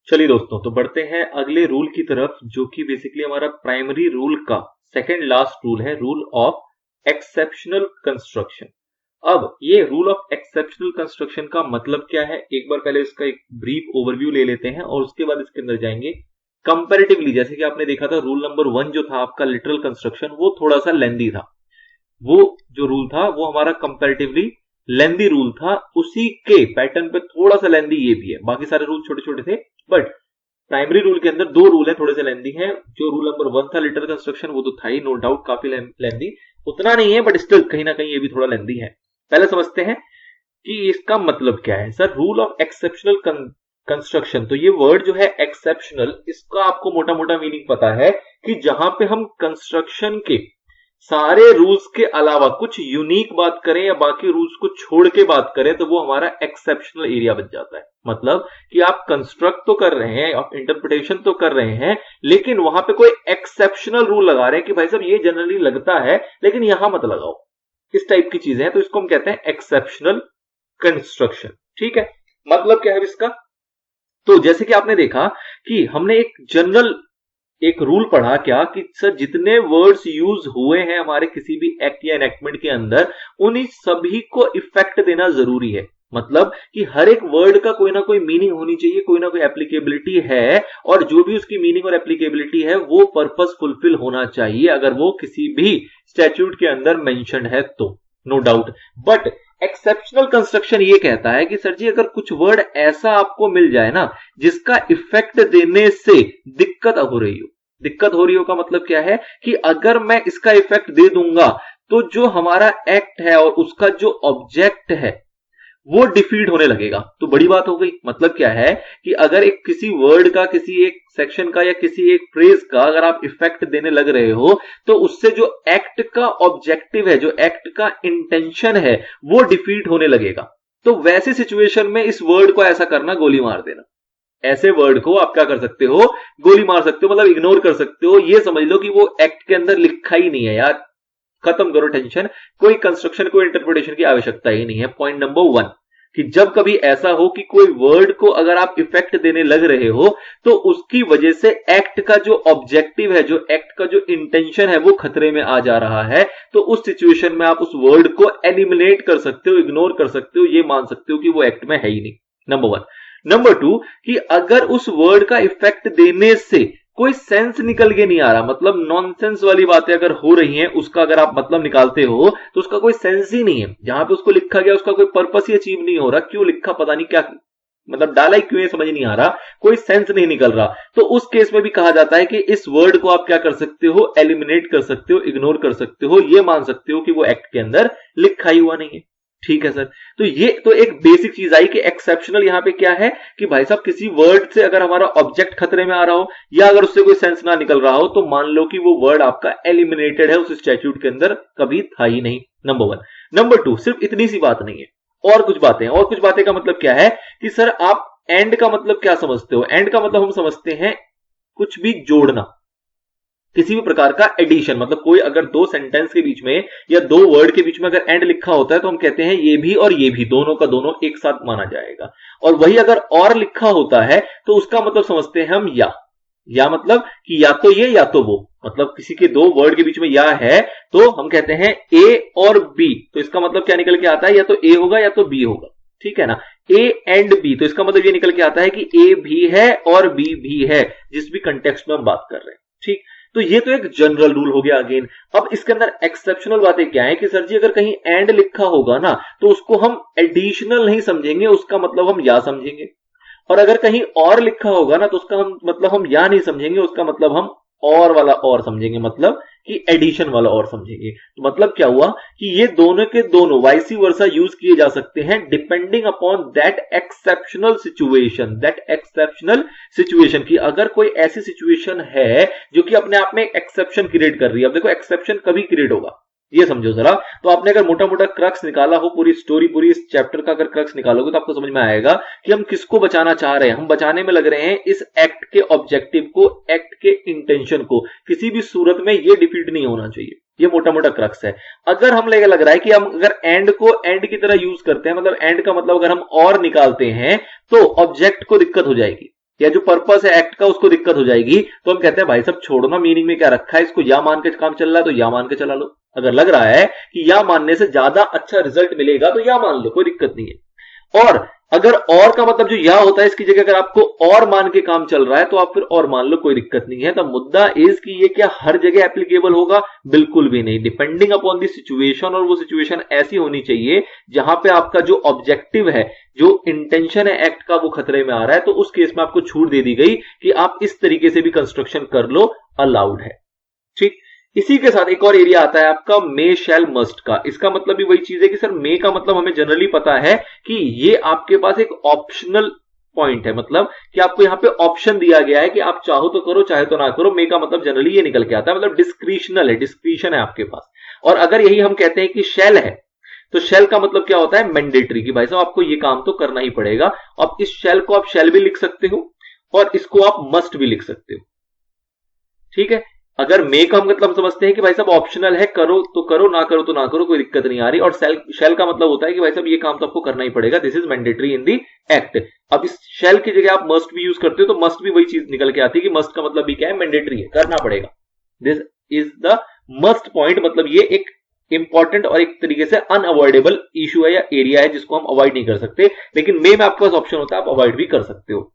चलिए दोस्तों, तो बढ़ते हैं अगले रूल की तरफ, जो कि बेसिकली हमारा प्राइमरी रूल का सेकंड लास्ट रूल है, रूल ऑफ एक्सेप्शनल कंस्ट्रक्शन। अब ये रूल ऑफ एक्सेप्शनल कंस्ट्रक्शन का मतलब क्या है, एक बार पहले इसका एक ब्रीफ ओवरव्यू ले लेते हैं और उसके बाद इसके अंदर जाएंगे कंपैरेटिवली। जैसे कि आपने देखा था रूल नंबर 1 जो था आपका लिटरल कंस्ट्रक्शन, वो थोड़ा सा लेंदी था। वो जो रूल था वो हमारा कंपैरेटिवली लेंदी रूल था, उसी के पैटर्न पे थोड़ा सा लेंदी ये भी है। बाकी सारे रूल छोटे छोटे थे, बट प्राइमरी रूल के अंदर दो रूल है थोड़े से लेंदी हैं। जो रूल नंबर 1 था लिटरल कंस्ट्रक्शन, वो तो था ही नो डाउट काफी लेंदी, उतना नहीं है बट स्टिल कहीं ना कहीं ये भी थोड़ा लेंदी है। पहले समझते हैं कि इसका मतलब क्या है। Sir, rule of exceptional construction, तो ये वर्ड जो है एक्सेप्शनल, इसका आपको मोटा मोटा मीनिंग पता है कि जहां पे हम कंस्ट्रक्शन के सारे रूल्स के अलावा कुछ यूनिक बात करें या बाकी रूल्स को छोड़ के बात करें, तो वो हमारा एक्सेप्शनल एरिया बन जाता है। मतलब कि आप कंस्ट्रक्ट तो कर रहे हैं, आप इंटरप्रिटेशन तो कर रहे हैं, लेकिन वहां पे कोई एक्सेप्शनल रूल लगा रहे हैं कि भाई साहब ये जनरली लगता है लेकिन यहां मत लगाओ। इस टाइप की चीजें हैं, तो इसको हम कहते हैं एक्सेप्शनल कंस्ट्रक्शन। ठीक है, मतलब क्या है इसका? तो जैसे कि आपने देखा कि हमने एक जनरल एक रूल पढ़ा क्या कि सर जितने वर्ड्स यूज हुए हैं हमारे किसी भी एक्ट या एनेक्टमेंट के अंदर, उन्हीं सभी को इफेक्ट देना जरूरी है। मतलब कि हर एक वर्ड का कोई ना कोई मीनिंग होनी चाहिए, कोई ना कोई एप्लीकेबिलिटी है, और जो भी उसकी मीनिंग और एप्लीकेबिलिटी है वो पर्पस फुलफिल होना चाहिए अगर वो किसी भी स्टैट्यूट के अंदर मेंशन है तो, no doubt. But exceptional construction ये कहता है कि सर जी अगर कुछ वर्ड ऐसा आपको मिल जाए ना जिसका इफेक्ट देने से दिक्कत हो रही हो, दिक्कत हो रही हो का मतलब क्या है कि अगर मैं इसका इफेक्ट दे दूंगा तो जो हमारा एक्ट है और उसका जो ऑब्जेक्ट है वो डिफीट होने लगेगा, तो बड़ी बात हो गई। मतलब क्या है कि अगर एक किसी वर्ड का, किसी एक सेक्शन का या किसी एक फ्रेज का अगर आप इफेक्ट देने लग रहे हो तो उससे जो एक्ट का ऑब्जेक्टिव है, जो एक्ट का इंटेंशन है, वो डिफीट होने लगेगा। तो वैसी सिचुएशन में इस वर्ड को ऐसा करना, गोली मार देना। ऐसे वर्ड को आप क्या कर सकते हो, गोली मार सकते हो, मतलब इग्नोर कर सकते हो। ये समझ लो कि वो एक्ट के अंदर लिखा ही नहीं है यार, खत्म करो टेंशन, कोई कंस्ट्रक्शन कोई इंटरप्रिटेशन की आवश्यकता ही नहीं है। पॉइंट नंबर 1 कि जब कभी ऐसा हो कि कोई वर्ड को अगर आप इफेक्ट देने लग रहे हो तो उसकी वजह से एक्ट का जो ऑब्जेक्टिव है, जो एक्ट का जो इंटेंशन है, वो खतरे में आ जा रहा है, तो उस सिचुएशन में आप उस वर्ड को एलिमिनेट कर सकते हो, इग्नोर कर सकते हो, ये मान सकते हो कि वो एक्ट में है ही नहीं। नंबर 1। नंबर 2 कि अगर उस वर्ड का इफेक्ट देने से कोई सेंस निकल के नहीं आ रहा, मतलब नॉनसेंस वाली बातें अगर हो रही हैं, उसका अगर आप मतलब निकालते हो तो उसका कोई सेंस ही नहीं है। जहां पे उसको लिखा गया उसका कोई पर्पस ही अचीव नहीं हो रहा, क्यों लिखा पता नहीं, क्या मतलब डाला ही क्यों, समझ नहीं आ रहा, कोई सेंस नहीं निकल रहा, तो उस केस में भी कहा जाता है कि इस वर्ड को आप क्या कर सकते हो, एलिमिनेट कर सकते हो, इग्नोर कर सकते हो, ये मान सकते हो कि वो एक्ट के अंदर लिखा ही हुआ नहीं है। ठीक है सर, तो ये तो एक बेसिक चीज आई कि एक्सेप्शनल यहां पे क्या है कि भाई साहब किसी वर्ड से अगर हमारा ऑब्जेक्ट खतरे में आ रहा हो या अगर उससे कोई सेंस ना निकल रहा हो तो मान लो कि वो वर्ड आपका एलिमिनेटेड है, उस स्टैट्यूट के अंदर कभी था ही नहीं। नंबर 1। नंबर 2, सिर्फ इतनी सी बात नहीं है, और कुछ बातें। और कुछ बातें का मतलब क्या है कि सर आप एंड का मतलब क्या समझते हो? एंड का मतलब हम समझते हैं कुछ भी जोड़ना, किसी भी प्रकार का एडिशन। मतलब कोई अगर दो सेंटेंस के बीच में या दो वर्ड के बीच में अगर एंड लिखा होता है तो हम कहते हैं ये भी और ये भी, दोनों का दोनों एक साथ माना जाएगा। और वही अगर और लिखा होता है तो उसका मतलब समझते हैं हम या मतलब कि या तो ये या तो वो, मतलब किसी के दो वर्ड के बीच में या है तो हम कहते हैं ए और बी, तो इसका मतलब क्या निकल के आता है, या तो ए होगा या तो बी होगा। ठीक है ना, ए एंड बी, तो इसका मतलब ये निकल के आता है कि ए भी है और बी भी है, जिस भी कंटेक्स्ट में हम बात कर रहे हैं। ठीक, तो ये तो एक जनरल रूल हो गया अगेन। अब इसके अंदर एक्सेप्शनल बातें क्या है कि सर जी अगर कहीं एंड लिखा होगा ना तो उसको हम एडिशनल नहीं समझेंगे, उसका मतलब हम या समझेंगे। और अगर कहीं और लिखा होगा ना तो उसका हम मतलब हम या नहीं समझेंगे, उसका मतलब हम और वाला और समझेंगे, मतलब कि एडिशन वाला और समझेंगे। तो मतलब क्या हुआ कि ये दोनों के दोनों वाइसी वर्सा यूज किए जा सकते हैं depending upon that exceptional situation की अगर कोई ऐसी सिचुएशन है जो कि अपने आप में एक्सेप्शन क्रिएट कर रही है। अब देखो एक्सेप्शन कभी क्रिएट होगा ये समझो जरा, तो आपने अगर मोटा मोटा क्रक्स निकाला हो, पूरी स्टोरी पूरी इस चैप्टर का अगर क्रक्स निकालोगे तो आपको समझ में आएगा कि हम किसको बचाना चाह रहे हैं। हम बचाने में लग रहे हैं इस एक्ट के ऑब्जेक्टिव को, एक्ट के इंटेंशन को, किसी भी सूरत में ये डिफीट नहीं होना चाहिए। ये मोटा मोटा क्रक्स है। अगर हम लग रहा है कि हम अगर एंड को एंड की तरह यूज करते हैं, मतलब एंड का मतलब अगर हम और निकालते हैं तो ऑब्जेक्ट को दिक्कत हो जाएगी। या जो पर्पस है एक्ट का उसको दिक्कत हो जाएगी, तो हम कहते हैं भाई साहब छोड़ो ना, मीनिंग में क्या रखा है, इसको या मान के काम चल रहा है तो या मान के चला लो। अगर लग रहा है कि या मानने से ज्यादा अच्छा रिजल्ट मिलेगा तो या मान लो, कोई दिक्कत नहीं है। और अगर और का मतलब जो या होता है इसकी जगह अगर आपको और मान के काम चल रहा है तो आप फिर और मान लो, कोई दिक्कत नहीं है। तो मुद्दा इज कि ये क्या हर जगह एप्लीकेबल होगा, बिल्कुल भी नहीं, डिपेंडिंग अपॉन द सिचुएशन। और वो सिचुएशन ऐसी होनी चाहिए जहां पे आपका जो ऑब्जेक्टिव है, जो इंटेंशन है एक्ट का, वो खतरे में आ रहा है, तो उस केस में आपको छूट दे दी गई कि आप इस तरीके से भी कंस्ट्रक्शन कर लो, अलाउड है। ठीक, इसी के साथ एक और एरिया आता है आपका मे शैल मस्ट का। इसका मतलब भी वही चीज है कि सर मे का मतलब हमें जनरली पता है कि ये आपके पास एक ऑप्शनल पॉइंट है, मतलब कि आपको यहां पे ऑप्शन दिया गया है कि आप चाहो तो करो चाहे तो ना करो। मे का मतलब जनरली ये निकल के आता है, मतलब डिस्क्रिशनल है, डिस्क्रिशन है आपके पास। और अगर यही हम कहते हैं कि शैल है, तो शैल का मतलब क्या होता है, मैंडेटरी, कि भाई साहब आपको ये काम तो करना ही पड़ेगा। अब इस शैल को आप शैल भी लिख सकते हो और इसको आप मस्ट भी लिख सकते हो। ठीक है, अगर मे का हम मतलब समझते हैं कि भाई साहब ऑप्शनल है, करो तो करो, ना करो तो ना करो, कोई दिक्कत नहीं आ रही। और शैल का मतलब होता है कि भाई साहब ये काम तो आपको करना ही पड़ेगा, this is mandatory in the act. अब इस शैल की जगह आप मस्ट भी यूज करते हो तो मस्ट भी वही चीज निकल के आती है कि मस्ट का मतलब भी क्या है, मैंडेटरी है, करना पड़ेगा। This is the must point, मतलब ये एक इंपॉर्टेंट और एक तरीके से अनअवॉइडेबल इशू है या एरिया है जिसको हम अवॉइड नहीं कर सकते, लेकिन मे में आपके पास ऑप्शन होता है, आप अवॉइड भी कर सकते हो।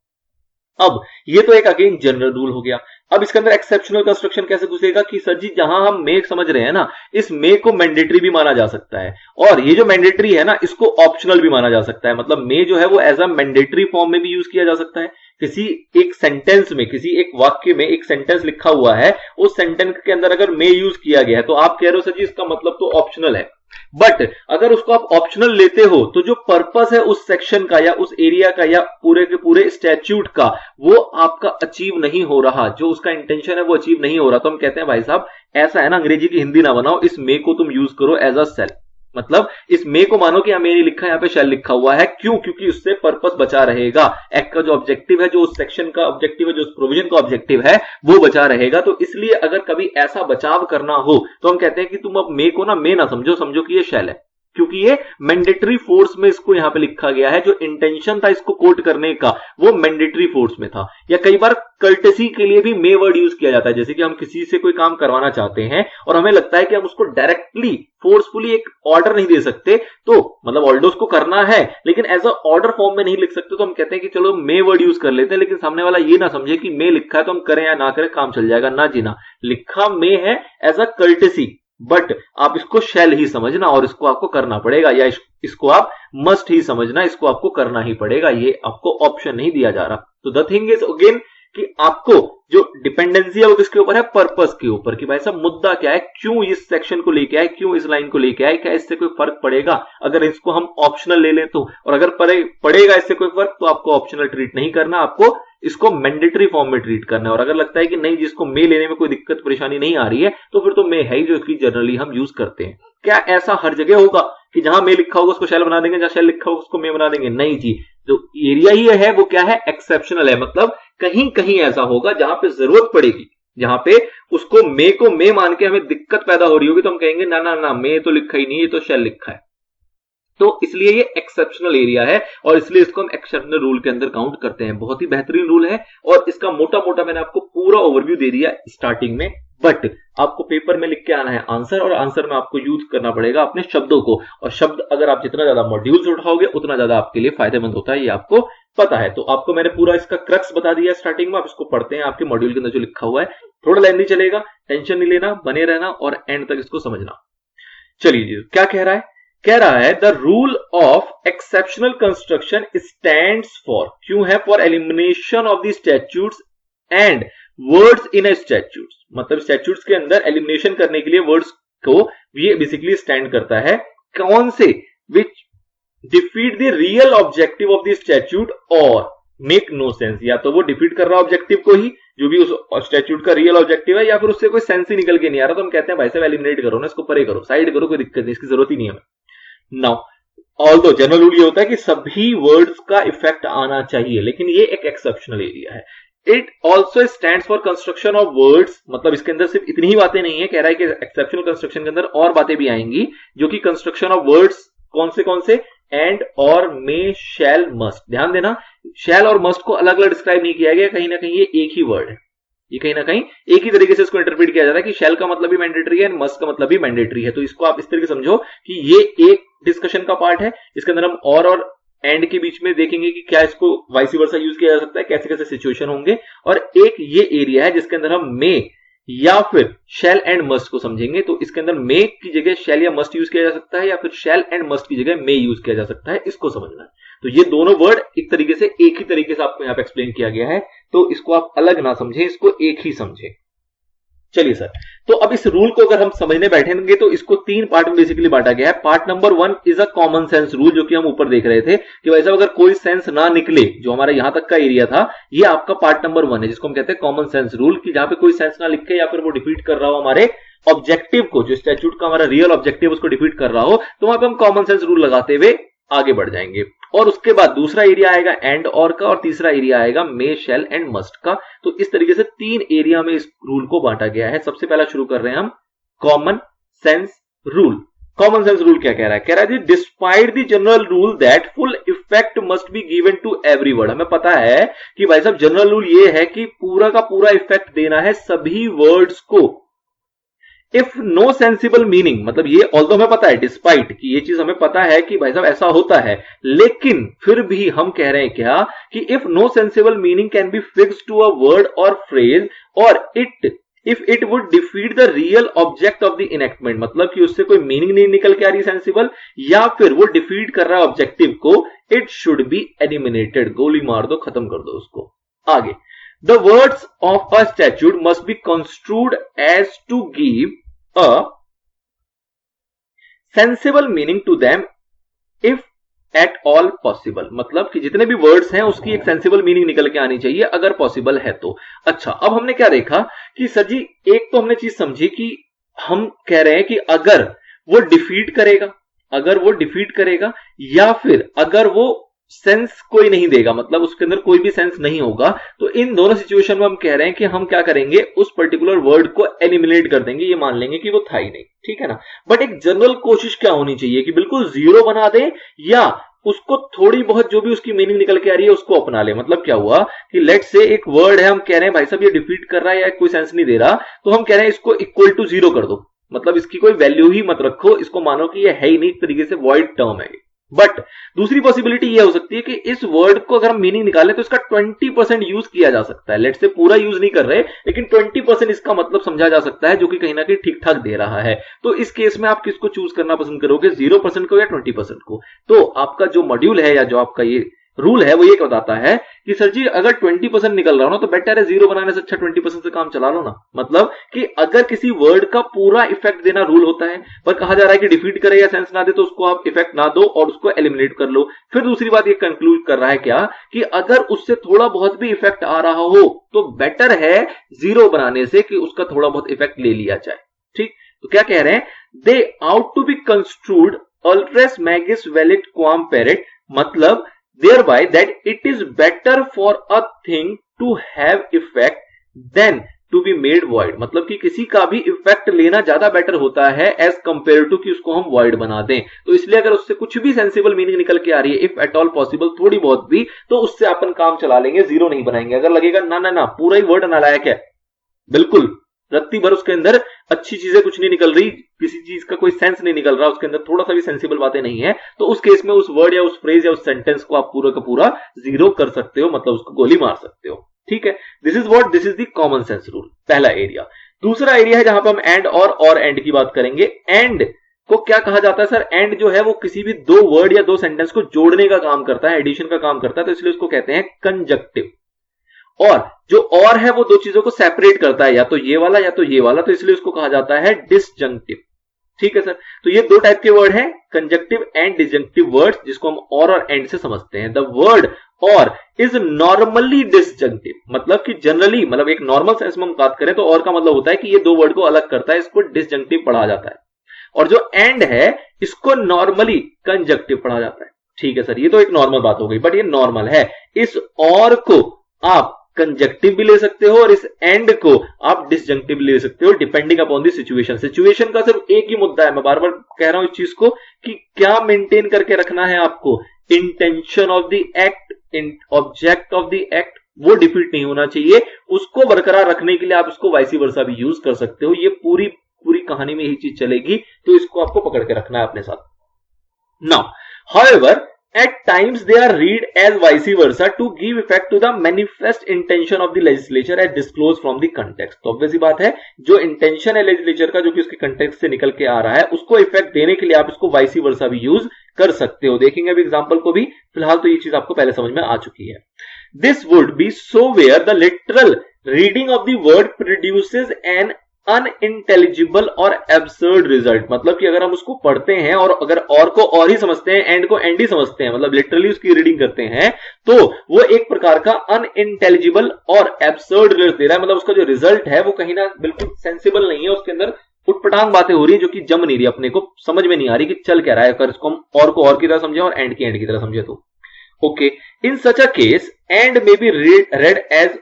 अब ये तो एक अगेन जनरल रूल हो गया। अब इसके अंदर एक्सेप्शनल कंस्ट्रक्शन कैसे घुसेगा कि सर जी जहां हम मे समझ रहे हैं ना, इस मे को मैंडेटरी भी माना जा सकता है, और ये जो मैंडेटरी है ना इसको ऑप्शनल भी माना जा सकता है। मतलब मे जो है वो एज अ मैंडेटरी फॉर्म में भी यूज किया जा सकता है। किसी एक सेंटेंस में, किसी एक वाक्य में एक सेंटेंस लिखा हुआ है, उस सेंटेंस के अंदर अगर मे यूज किया गया है तो आप कह रहे हो सर जी इसका मतलब तो ऑप्शनल है। बट अगर उसको आप ऑप्शनल लेते हो तो जो पर्पस है उस सेक्शन का या उस एरिया का या पूरे के पूरे स्टैट्यूट का, वो आपका अचीव नहीं हो रहा, जो उसका इंटेंशन है वो अचीव नहीं हो रहा। तो हम कहते हैं भाई साहब ऐसा है ना, अंग्रेजी की हिंदी ना बनाओ, इस मे को तुम यूज करो एज अ सेल। मतलब इस मे को मानो कि हमें नहीं लिखा है, यहां पे शैल लिखा हुआ है। क्यों? क्योंकि उससे पर्पस बचा रहेगा, एक्ट का जो ऑब्जेक्टिव है, जो उस सेक्शन का ऑब्जेक्टिव है, जो उस प्रोविजन का ऑब्जेक्टिव है, वो बचा रहेगा। तो इसलिए अगर कभी ऐसा बचाव करना हो तो हम कहते हैं कि तुम अब मे को ना मे ना समझो, समझो कि ये शैल है, क्योंकि ये मैंडेटरी फोर्स में इसको यहां पे लिखा गया है। जो इंटेंशन था इसको कोट करने का वो मैंडेटरी फोर्स में था। या कई बार कर्टेसी के लिए भी मे वर्ड यूज किया जाता है, जैसे कि हम किसी से कोई काम करवाना चाहते हैं और हमें लगता है कि हम उसको डायरेक्टली फोर्सफुली एक ऑर्डर नहीं दे सकते, तो मतलब ऑल्डो उसको करना है लेकिन एज अ ऑर्डर फॉर्म में नहीं लिख सकते, तो हम कहते हैं कि चलो मे वर्ड यूज कर लेते हैं। लेकिन सामने वाला ये ना समझे कि मे लिखा है तो हम करें या ना करें काम चल जाएगा, ना जी ना, लिखा मे है एज अ कर्टेसी, बट आप इसको शैल ही समझना और इसको आपको करना पड़ेगा, या इसको आप मस्ट ही समझना, इसको आपको करना ही पड़ेगा, ये आपको ऑप्शन नहीं दिया जा रहा। तो द थिंग इज अगेन कि आपको जो डिपेंडेंसी है वो किसके ऊपर है, पर्पस के ऊपर, कि भाई साहब मुद्दा क्या है, क्यों इस सेक्शन को लेके आए, क्यों इस लाइन को लेके आए, क्या इससे कोई फर्क पड़ेगा अगर इसको हम ऑप्शनल ले लें तो, और अगर पड़ेगा इससे कोई फर्क तो आपको ऑप्शनल ट्रीट नहीं करना, आपको इसको मैंडेटरी फॉर्म में ट्रीट करना है। और अगर लगता है कि नहीं जिसको मे लेने में कोई दिक्कत परेशानी नहीं आ रही है तो फिर तो मे है ही जो इसकी जनरली हम यूज करते हैं। क्या ऐसा हर जगह होगा कि जहां मे लिखा होगा उसको शैल बना देंगे, जहां शैल लिखा होगा उसको मे बना देंगे? नहीं जी, जो एरिया ही है वो क्या है, एक्सेप्शनल है। मतलब कहीं कहीं ऐसा होगा जहां पे जरूरत पड़ेगी, जहां पे उसको मे को मे मान के हमें दिक्कत पैदा हो रही होगी तो हम कहेंगे ना ना ना, मे तो लिखा ही नहीं, ये तो शैल लिखा है। तो इसलिए ये एक्सेप्शनल एरिया है और इसलिए इसको हम एक्सेप्शनल रूल के अंदर काउंट करते हैं। बहुत ही बेहतरीन रूल है और इसका मोटा मोटा मैंने आपको पूरा ओवरव्यू दे दिया स्टार्टिंग में, बट आपको पेपर में लिख के आना है आंसर, और आंसर में आपको यूज करना पड़ेगा अपने शब्दों को। और शब्द अगर आप जितना ज्यादा मॉड्यूल्स उठाओगे उतना ज्यादा आपके लिए फायदेमंद होता है, ये आपको पता है। तो आपको मैंने पूरा इसका क्रक्स बता दिया स्टार्टिंग में। आप इसको पढ़ते हैं, आपके मॉड्यूल के अंदर जो लिखा हुआ है, थोड़ा लेंथी चलेगा, टेंशन नहीं लेना, बने रहना और एंड तक इसको समझना। चलिए क्या कह रहा है, कह रहा है the rule of exceptional construction stands for, क्यों है, for elimination of the statutes and words in A statutes. मतलब स्टैट्यूट्स के अंदर एलिमिनेशन करने के लिए वर्ड्स को ये बेसिकली स्टैंड करता है। कौन से? Which defeat the real objective of the statute और मेक नो सेंस। या तो वो डिफीट कर रहा है ऑब्जेक्टिव को ही, जो भी उस स्टैट्यूट का रियल ऑब्जेक्टिव है, या फिर उससे कोई सेंस ही निकल के नहीं आ रहा, तो हम कहते हैं भाई साहब एलिमिनेट करो ना, इसको परे करो, साइड करो, कोई दिक्कत नहीं, इसकी जरूरत ही नहीं है। नाउ ऑल्दो जनरल रूल ये होता है कि सभी वर्ड्स का इफेक्ट आना चाहिए, लेकिन ये एक एक्सेप्शनल एरिया है। It also stands for construction of words, मतलब इसके अंदर सिर्फ इतनी ही बातें नहीं है, कह रहा है कि एक्सेप्शनल कंस्ट्रक्शन के अंदर और बातें भी आएंगी, जो कि कंस्ट्रक्शन ऑफ वर्ड्स कौन से एंड और मे शैल मस्ट। ध्यान देना, शैल और मस्ट को अलग अलग डिस्क्राइब नहीं किया गया, कहीं ना कहीं ये एक ही वर्ड है, ये कहीं ना कहीं एक ही तरीके से इसको इंटरप्रेट किया जाता है कि शैल का मतलब भी मैंडेटरी है एंड मस्ट का मतलब भी मैंडेटरी है। तो इसको आप इस तरीके से समझो कि ये एक डिस्कशन का पार्ट है, इसके अंदर हम और एंड के बीच में देखेंगे कि क्या इसको वाइस वर्सा यूज किया जा सकता है, कैसे कैसे सिचुएशन होंगे, और एक ये एरिया है जिसके अंदर हम मे या फिर शैल एंड मस्ट को समझेंगे। तो इसके अंदर मे की जगह शैल या मस्ट यूज किया जा सकता है या फिर शैल एंड मस्ट की जगह मे यूज किया जा सकता है, इसको समझना है। तो ये दोनों वर्ड एक तरीके से एक ही तरीके से आपको यहां पे एक्सप्लेन किया गया है, तो इसको आप अलग ना समझें, इसको एक ही समझें। चलिए सर, तो अब इस रूल को अगर हम समझने बैठेंगे तो इसको तीन पार्ट में बेसिकली बांटा गया है। Part number 1 is a common sense rule, जो कि हम ऊपर देख रहे थे कि भाई साहब अगर कोई सेंस ना निकले, जो हमारा यहां तक का एरिया था, ये आपका पार्ट नंबर 1 है, जिसको हम कहते हैं कॉमन सेंस रूल, कि जहां पे कोई सेंस ना लिखे या फिर वो डिफीट कर रहा हो हमारे ऑब्जेक्टिव को, जो स्टैट्यूट का हमारा रियल ऑब्जेक्टिव उसको डिफीट कर रहा हो, तो वहां पे हम कॉमन सेंस रूल लगाते हुए आगे बढ़ जाएंगे। और उसके बाद दूसरा एरिया आएगा एंड और का, और तीसरा एरिया आएगा मे शैल एंड मस्ट का। तो इस तरीके से तीन एरिया में इस रूल को बांटा गया है। सबसे पहला शुरू कर रहे हैं हम common sense rule. Common sense rule क्या कह रहा है? कह रहा है despite the general rule that full effect must be given to every word. हमें पता है कि भाई साहब जनरल रूल ये है कि पूरा का पूरा इफेक्ट देना है सभी वर्ड्स को। इफ नो सेंसिबल मीनिंग, मतलब ये ऑल्दो हमें पता है, डिस्पाइट कि ये चीज हमें पता है कि भाई साहब ऐसा होता है, लेकिन फिर भी हम कह रहे हैं क्या कि if no sensible meaning can be fixed to a word or phrase, or if it would defeat the real object of the enactment, मतलब कि उससे कोई मीनिंग नहीं निकल के आ रही सेंसिबल, या फिर वो डिफीट कर रहा है ऑब्जेक्टिव को, इट शुड बी एलिमिनेटेड। गोली मार दो, खत्म कर दो उसको। आगे, the words of a statute must be construed as to give a sensible meaning to them if at all possible, मतलब कि जितने भी वर्ड्स हैं उसकी एक सेंसिबल मीनिंग निकल के आनी चाहिए अगर पॉसिबल है तो। अच्छा, अब हमने क्या देखा कि सर जी एक तो हमने चीज समझी कि हम कह रहे हैं कि अगर वो डिफीट करेगा या फिर अगर वो सेंस कोई नहीं देगा, मतलब उसके अंदर कोई भी सेंस नहीं होगा, तो इन दोनों सिचुएशन में हम कह रहे हैं कि हम क्या करेंगे, उस पर्टिकुलर वर्ड को एलिमिनेट कर देंगे, ये मान लेंगे कि वो था ही नहीं, ठीक है ना। बट एक जनरल कोशिश क्या होनी चाहिए कि बिल्कुल जीरो बना दें या उसको थोड़ी बहुत जो भी उसकी मीनिंग निकल के आ रही है उसको अपना ले। मतलब क्या हुआ कि लेट से एक वर्ड है, हम कह रहे हैं भाई साहब ये डिफीट कर रहा है या कोई सेंस नहीं दे रहा, तो हम कह रहे हैं इसको इक्वल टू जीरो कर दो, मतलब इसकी कोई वैल्यू ही मत रखो, इसको मानो कि ये है ही नहीं, एक तरीके से वॉइड टर्म है। बट दूसरी पॉसिबिलिटी यह हो सकती है कि इस वर्ड को अगर हम मीनिंग निकालें तो इसका 20% यूज किया जा सकता है। लेट से पूरा यूज नहीं कर रहे, लेकिन 20% इसका मतलब समझा जा सकता है, जो कि कहीं ना कहीं ठीक ठाक दे रहा है। तो इस केस में आप किसको चूज करना पसंद करोगे, 0% को या 20% को? तो आपका जो मॉड्यूल है या जो आपका ये रूल है वो ये बताता है कि सर जी अगर 20% निकल रहा हो ना तो बेटर है, जीरो बनाने से अच्छा 20% से काम चला लो ना। मतलब कि अगर किसी वर्ड का पूरा इफेक्ट देना रूल होता है, पर कहा जा रहा है कि डिफीट करे या सेंस ना दे तो उसको आप इफेक्ट ना दो और उसको एलिमिनेट कर लो। फिर दूसरी बात ये कंक्लूड कर रहा है क्या कि अगर उससे थोड़ा बहुत भी इफेक्ट आ रहा हो तो बेटर है जीरो बनाने से कि उसका थोड़ा बहुत इफेक्ट ले लिया जाए। ठीक, तो क्या कह रहे हैं, they ought to be construed अल्ट्रेस मैगिस वेलिट क्वाम पेरेट, मतलब thereby that it is better for a thing to have effect than to be made void, मतलब कि किसी का भी इफेक्ट लेना ज्यादा बेटर होता है एज कंपेयर टू कि उसको हम void बना दें। तो इसलिए अगर उससे कुछ भी सेंसिबल मीनिंग निकल के आ रही है, इफ एट ऑल पॉसिबल थोड़ी बहुत भी, तो उससे अपन काम चला लेंगे, जीरो नहीं बनाएंगे। अगर लगेगा ना ना ना पूरा ही वर्ड नालायक है, बिल्कुल रत्ती भर उसके अंदर अच्छी चीजें कुछ नहीं निकल रही, किसी चीज का कोई सेंस नहीं निकल रहा, उसके अंदर थोड़ा सा भी सेंसिबल बातें नहीं है, तो उस केस में उस वर्ड या उस फ्रेज या उस सेंटेंस को आप पूरा का पूरा जीरो कर सकते हो, मतलब उसको गोली मार सकते हो। ठीक है, this is the common sense rule, पहला एरिया। दूसरा एरिया है जहां पर हम एंड और एंड की बात करेंगे। एंड को क्या कहा जाता है सर? एंड जो है वो किसी भी दो वर्ड या दो सेंटेंस को जोड़ने का काम करता है, एडिशन का काम करता है, तो इसलिए उसको कहते हैं कंजक्टिव। और जो और है वो दो चीजों को सेपरेट करता है, या तो ये वाला या तो ये वाला, तो इसलिए उसको कहा जाता है डिसजंक्टिव। ठीक है सर, तो ये दो टाइप के वर्ड हैं, कंजक्टिव एंड डिसजंक्टिव वर्ड्स, जिसको हम और एंड से समझते हैं। द वर्ड और इज नॉर्मली डिसजंक्टिव, मतलब कि जनरली, मतलब एक नॉर्मल सेंस में हम बात करें तो और का मतलब होता है कि ये दो वर्ड को अलग करता है, इसको डिसजंक्टिव पढ़ा जाता है। और जो एंड है इसको नॉर्मली कंजक्टिव पढ़ा जाता है। ठीक है सर, ये तो एक नॉर्मल बात हो गई, बट ये नॉर्मल है। इस और को आप कंजक्टिव भी ले सकते हो और इस एंड को आप डिसजंक्टिव ले सकते हो, depending upon the situation. Situation का सिर्फ एक ही मुद्दा है, मैं बार बार कह रहा हूं इस चीज को, कि क्या मेंटेन करके रखना है आपको, intention of the act, object of the act, वो डिफीट नहीं होना चाहिए। उसको बरकरार रखने के लिए आप इसको वाइस वर्सा भी यूज कर सकते हो। ये पूरी कहानी में यही चीज चलेगी, तो इसको आपको पकड़ के रखना है अपने साथ। Now however at times they are read as vice versa to give effect to the manifest intention of the legislature as disclosed from the context। तो obvious बात है, जो इंटेंशन है लेजिस्लेचर का, जो कि उसके कंटेक्स्ट से निकल के आ रहा है, उसको इफेक्ट देने के लिए आप इसको वाइस वर्सा भी यूज कर सकते हो। देखेंगे अभी एग्जांपल को भी, फिलहाल तो ये चीज आपको पहले समझ में आ चुकी है। This would be so where the literal reading of the word produces an unintelligible or absurd result. मतलब कि अगर हम उसको पढ़ते हैं और अगर और को और ही समझते हैं, एंड को एंड ही समझते हैं, मतलब लिटरली उसकी रीडिंग करते हैं, तो वो एक प्रकार का अनइंटेलिजिबल और एब्सर्ड रिजल्ट दे रहा है। मतलब उसका जो रिजल्ट है वो कहीं ना बिल्कुल सेंसिबल नहीं है, उसके अंदर उटपटांग बातें हो रही है जो कि जम नहीं रही, अपने को समझ में नहीं आ रही कि चल क्या रहा है। अगर इसको हम और को और की तरह समझे और एंड की तरह समझे तो okay. In such a case and may be read as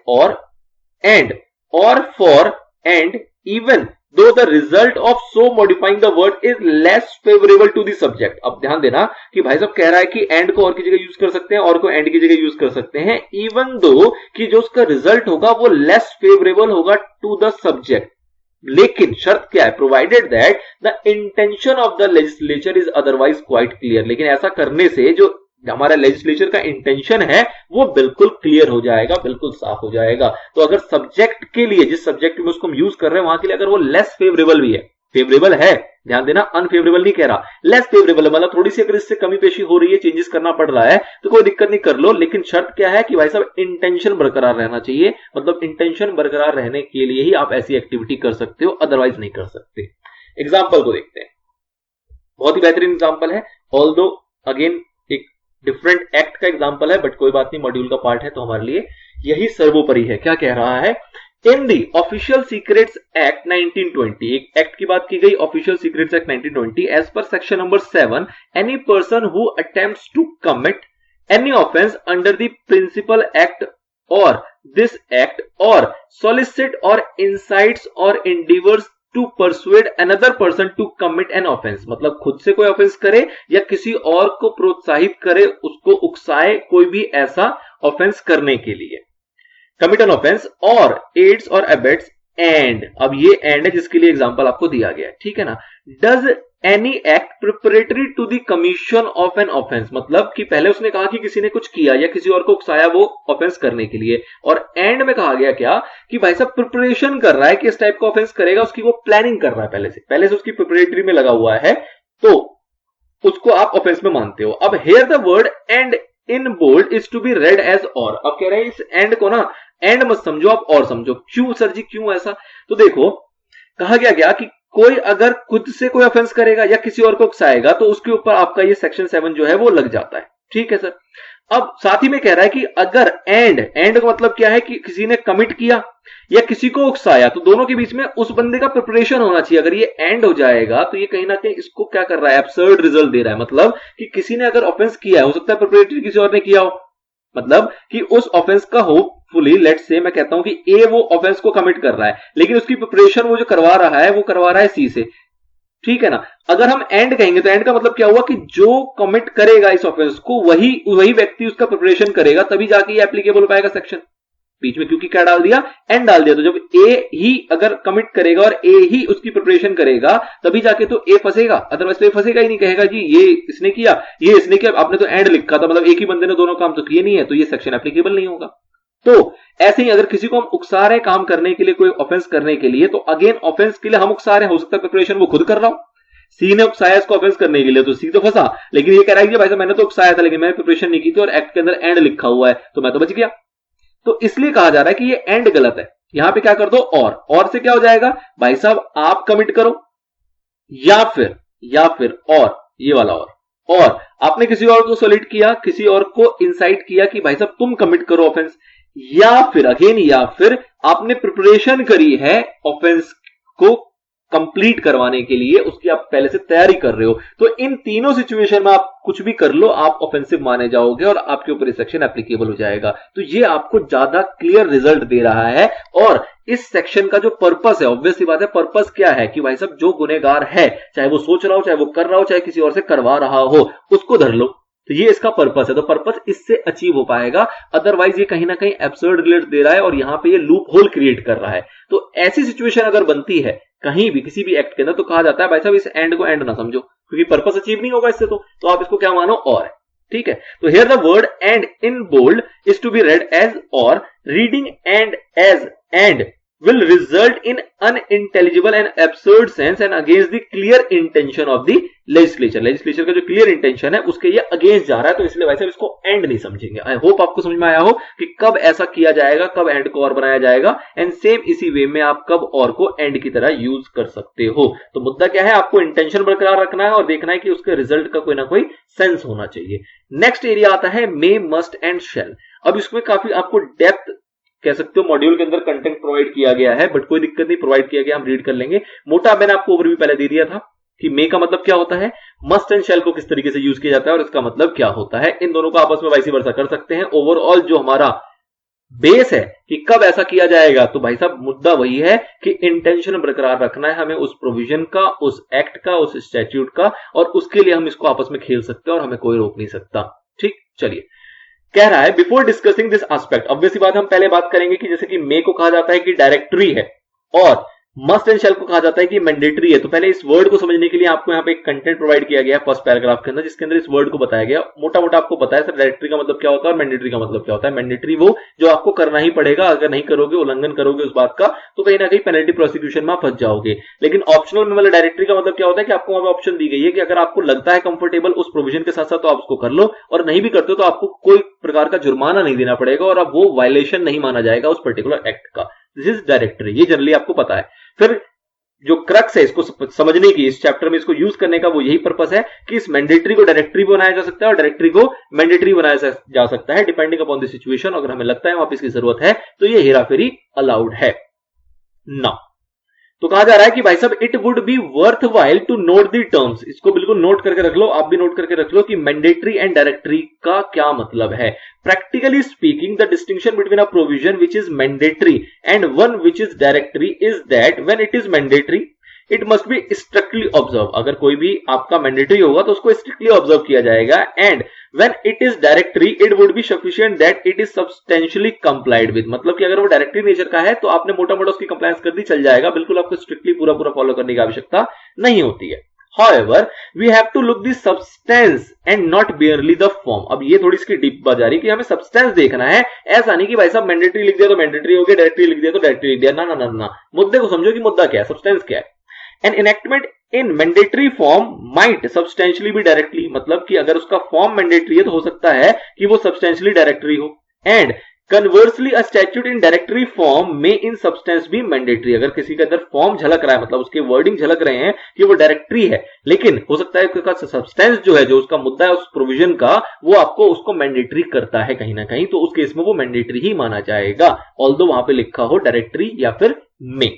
or for and even though the result of so modifying the word is less favorable to the subject। अब ध्यान देना कि भाई साहब कह रहा है कि एंड को और की जगह यूज कर सकते हैं, और को एंड की जगह यूज कर सकते हैं, इवन दो कि जो उसका रिजल्ट होगा वो लेस फेवरेबल होगा टू द सब्जेक्ट। लेकिन शर्त क्या है, provided that the intention of the legislature is otherwise quite clear. लेकिन ऐसा करने से जो हमारा लेजिस्लेचर का इंटेंशन है वो बिल्कुल क्लियर हो जाएगा, बिल्कुल साफ हो जाएगा। तो अगर सब्जेक्ट के लिए, जिस सब्जेक्ट में उसको हम यूज कर रहे हैं वहां के लिए अगर वो लेस फेवरेबल भी है, फेवरेबल है, ध्यान देना, अनफेवरेबल नहीं कह रहा, लेस फेवरेबल है, मतलब थोड़ी सी अगर इससे कमी पेशी हो रही है, चेंजेस करना पड़ रहा है, तो कोई दिक्कत नहीं, कर लो। लेकिन शर्त क्या है कि भाई साहब इंटेंशन बरकरार रहना चाहिए। मतलब इंटेंशन बरकरार रहने के लिए ही आप ऐसी एक्टिविटी कर सकते हो, अदरवाइज नहीं कर सकते। एग्जाम्पल को देखते हैं, बहुत ही बेहतरीन एग्जाम्पल है, ऑल्दो अगेन एक डिफरेंट एक्ट का एग्जांपल है, बट कोई बात नहीं, मॉड्यूल का पार्ट है तो हमारे लिए यही सर्वोपरि है। क्या कह रहा है, in the official secrets act 1920, एक एक्ट की बात की गई, official secrets act 1920, as per section number 7, any person who attempts to commit any offence under the principal act or this act or solicit or incites or endeavours to persuade another person to commit an offence. मतलब खुद से कोई offence करे या किसी और को प्रोत्साहित करे, उसको उकसाए कोई भी ऐसा ऑफेंस करने के लिए, कमिट एन ऑफेंस और एड्स और अबेट्स एंड, अब ये एंड है जिसके लिए एग्जांपल आपको दिया गया है, ठीक है ना। Does any act preparatory to the commission of an offence, मतलब कि पहले उसने कहा कि किसी ने कुछ किया या किसी और को उकसाया वो ऑफेंस करने के लिए, और एंड में कहा गया क्या कि भाई साहब प्रिपरेशन कर रहा है कि इस टाइप का ऑफेंस करेगा, उसकी वो प्लानिंग कर रहा है, पहले से उसकी प्रिपरेटरी में लगा हुआ है, तो उसको आप ऑफेंस में मानते हो। अब here the word and in bold is to be read as or. अब कह रहे हैं इस एंड को ना एंड मत समझो, आप और समझो। क्यों सर जी, क्यों ऐसा? तो देखो कहा गया कि कोई अगर खुद से कोई ऑफेंस करेगा या किसी और को उकसाएगा तो उसके ऊपर आपका ये सेक्शन 7 जो है वो लग जाता है, ठीक है सर। अब साथ ही में कह रहा है कि अगर एंड का मतलब क्या है कि किसी ने कमिट किया या किसी को उकसाया, तो दोनों के बीच में उस बंदे का प्रिपरेशन होना चाहिए। अगर ये एंड हो जाएगा तो ये कहीं ना कहीं इसको क्या कर रहा है, एब्सर्ड रिजल्ट दे रहा है। मतलब कि किसी ने अगर ऑफेंस किया है, हो सकता है प्रिपरेटरी किसी और ने किया हो, मतलब कि उस ऑफेंस का होपफुली लेट्स से मैं कहता हूं कि ए वो ऑफेंस को कमिट कर रहा है, लेकिन उसकी प्रिपरेशन वो जो करवा रहा है वो करवा रहा है सी से, ठीक है ना। अगर हम एंड कहेंगे तो एंड का मतलब क्या हुआ कि जो कमिट करेगा इस ऑफेंस को वही व्यक्ति उसका प्रिपरेशन करेगा, तभी जाके ये एप्लीकेबल हो पाएगा सेक्शन। बीच में क्योंकि क्या डाल दिया, एंड डाल दिया, तो जब ए ही अगर कमिट करेगा और ए ही उसकी प्रिपरेशन करेगा तभी जाके तो ए फंसेगा, अदरवाइज तो ए फंसेगा ही नहीं, कहेगा जी ये इसने किया, ये इसने किया, आपने तो एंड लिखा था, मतलब एक ही बंदे ने दोनों काम तो किए नहीं है, तो ये सेक्शन एप्लीकेबल नहीं होगा। तो ऐसे ही अगर किसी को हम उकसा रहे काम करने के लिए, कोई ऑफेंस करने के लिए, तो अगेन ऑफेंस के लिए हम उकसा रहे, हो सकता है प्रिपरेशन वो खुद कर रहा हो, सी ने उकसाया इसको ऑफेंस करने के लिए तो सी तो फंसा, लेकिन ये कह रहा है कि भाई साहब मैंने तो उकसाया था लेकिन मैंने प्रिपरेशन नहीं की थी और एक्ट के अंदर एंड लिखा हुआ है तो मैं तो बच गया। तो इसलिए कहा जा रहा है कि ये एंड गलत है, यहां पे क्या कर दो और से क्या हो जाएगा भाई साहब, आप कमिट करो या फिर और ये वाला और आपने किसी और को सॉलिड किया, किसी और को इंसाइट किया कि भाई साहब तुम कमिट करो ऑफेंस, या फिर आपने प्रिपरेशन करी है ऑफेंस को कंप्लीट करवाने के लिए उसकी आप पहले से तैयारी कर रहे हो। तो इन तीनों सिचुएशन में आप कुछ भी कर लो, आप ऑफेंसिव माने जाओगे और आपके ऊपर सेक्शन एप्लीकेबल हो जाएगा। तो ये आपको ज्यादा क्लियर रिजल्ट दे रहा है। और इस सेक्शन का जो पर्पस है, ऑब्वियस सी बात है, पर्पस क्या है कि भाई साहब जो गुनहगार है, चाहे वो सोच रहा हो, चाहे वो कर रहा हो, चाहे किसी और से करवा रहा हो, उसको धर लो। तो ये इसका पर्पस है। तो पर्पस इससे अचीव हो पाएगा, अदरवाइज ये कहीं ना कहीं एब्सर्ड रिलेट दे रहा है और यहां पे ये लूप होल क्रिएट कर रहा है। तो ऐसी सिचुएशन अगर बनती है कहीं भी किसी भी एक्ट के अंदर, तो कहा जाता है भाई साहब इस एंड को एंड ना समझो, क्योंकि पर्पस अचीव नहीं होगा इससे। तो आप इसको क्या मानो, और। ठीक है, तो here the word and in bold is to be read as or, reading and as and will result in unintelligible and absurd sense and against the clear intention of the legislature। legislature का जो clear intention है उसके ये against जा रहा है, तो इसलिए वैसे इसको end नहीं समझेंगे। आई होप आपको समझ में आया हो कि कब ऐसा किया जाएगा, कब end को और बनाया जाएगा, एंड सेम इसी वे में आप कब और को end की तरह यूज कर सकते हो। तो मुद्दा क्या है, आपको इंटेंशन बरकरार रखना है और देखना है कि उसके रिजल्ट का कोई ना कोई सेंस होना चाहिए। नेक्स्ट एरिया आता है मे, मस्ट एंड शेल। अब इसमें काफी आपको डेप्थ कह सकते हो मॉड्यूल के अंदर कंटेंट प्रोवाइड किया गया है, बट कोई दिक्कत नहीं, प्रोवाइड किया गया, हम रीड कर लेंगे। मोटा मैंने आपको ओवरव्यू पहले दे दिया था कि मे का मतलब क्या होता है, मस्ट एंड शेल को किस तरीके से यूज किया जाता है और इसका मतलब क्या होता है। इन दोनों को आपस में वाइस वर्सा कर सकते हैं। ओवरऑल जो हमारा बेस है कि कब ऐसा किया जाएगा, तो भाई साहब मुद्दा वही है कि इंटेंशन बरकरार रखना है हमें उस प्रोविजन का, उस एक्ट का, उस स्टैट्यूट का, और उसके लिए हम इसको आपस में खेल सकते हैं और हमें कोई रोक नहीं सकता। ठीक, चलिए, कह रहा है before discussing this aspect, obviously बात हम पहले बात करेंगे कि जैसे कि मे को कहा जाता है कि डायरेक्टरी है और मस्ट एंड शेल को कहा जाता है कि मैंडेटरी है। तो पहले इस वर्ड को समझने के लिए आपको यहाँ पे एक कंटेंट प्रोवाइड किया गया है फर्स्ट पैराग्राफ के अंदर, जिसके अंदर इस वर्ड को बताया गया। मोटा मोटा आपको बताया सर डायरेक्टरी का मतलब क्या होता है और मैंडेटरी का मतलब क्या होता है। मैंडेटरी वो जो आपको करना ही पड़ेगा, अगर नहीं करोगे, उल्लंघन करोगे उस बात का, तो कहीं ना कहीं पेनल्टी प्रोसिक्यूशन में फंस जाओगे। लेकिन ऑप्शनल में वाला डायरेक्टरी का मतलब क्या होता है कि आपको वहां पर ऑप्शन दी गई है कि अगर आपको लगता है कंफर्टेबल उस प्रोविजन के साथ साथ तो आप उसको कर लो, और नहीं भी करते हो तो आपको कोई प्रकार का जुर्माना नहीं देना पड़ेगा और अब वो वायलेशन नहीं माना जाएगा उस पर्टिकुलर एक्ट का। दिस इज डायरेक्टरी, ये जनरली आपको पता है। फिर जो क्रक्स है इसको समझने की, इस चैप्टर में इसको यूज करने का, वो यही पर्पस है कि इस मैंडेटरी को डायरेक्टरी बनाया जा सकता है और डायरेक्टरी को मैंडेटरी बनाया जा सकता है डिपेंडिंग अपॉन द सिचुएशन। अगर हमें लगता है वहां पर इसकी जरूरत है तो ये हेराफेरी अलाउड है ना। तो कहा जा रहा है कि भाई साहब it would be worthwhile to note the terms, इसको बिल्कुल नोट करके रख लो, आप भी नोट करके रख लो कि मैंडेटरी एंड डायरेक्टरी का क्या मतलब है। Practically speaking the distinction between a provision which is mandatory and one which is directory is that when it is mandatory it must be strictly observe. अगर कोई भी आपका मैंडेटरी होगा तो उसको स्ट्रिक्टली ऑब्जर्व किया जाएगा। And when it is directory it would be sufficient that it is substantially complied with, मतलब कि अगर वो डायरेक्टरी नेचर का है तो आपने मोटा मोटा उसकी कंप्लायंस कर दी, चल जाएगा, बिल्कुल आपको स्ट्रिक्टली पूरा पूरा फॉलो करने की आवश्यकता नहीं होती है। However, we have to look the substance and not merely the form। अब ये थोड़ी इसकी डीप बात जा रही है कि हमें सब्सटेंस देखना है, ऐसा नहीं कि भाई साहब मैंडेटरी लिख दिया तो मैंडेटरी हो गया, डायरेक्टरी लिख दिया तो डायरेक्टरी लिख दिया। ना ना ना ना, मुद्दे को समझो कि मुद्दा क्या है, सब्सटेंस क्या है। An enactment in mandatory form might substantially be directly, मतलब कि अगर उसका फॉर्म मैंडेटरी है तो हो सकता है कि वो सब्सटेंशियली डायरेक्टरी हो। And conversely a statute in directory form में इन सब्सटेंस भी मैंडेटरी, अगर किसी के अंदर फॉर्म झलक रहा है, मतलब उसके वर्डिंग झलक रहे हैं कि वो डायरेक्टरी है, लेकिन हो सकता है उसका सब्सटेंस जो है, जो उसका मुद्दा है उस प्रोविजन का, वो आपको उसको मैंडेटरी करता है कहीं ना कहीं, तो उस केस में वो मैंडेटरी ही माना जाएगा, ऑल्दो वहां पे लिखा हो डायरेक्टरी या फिर में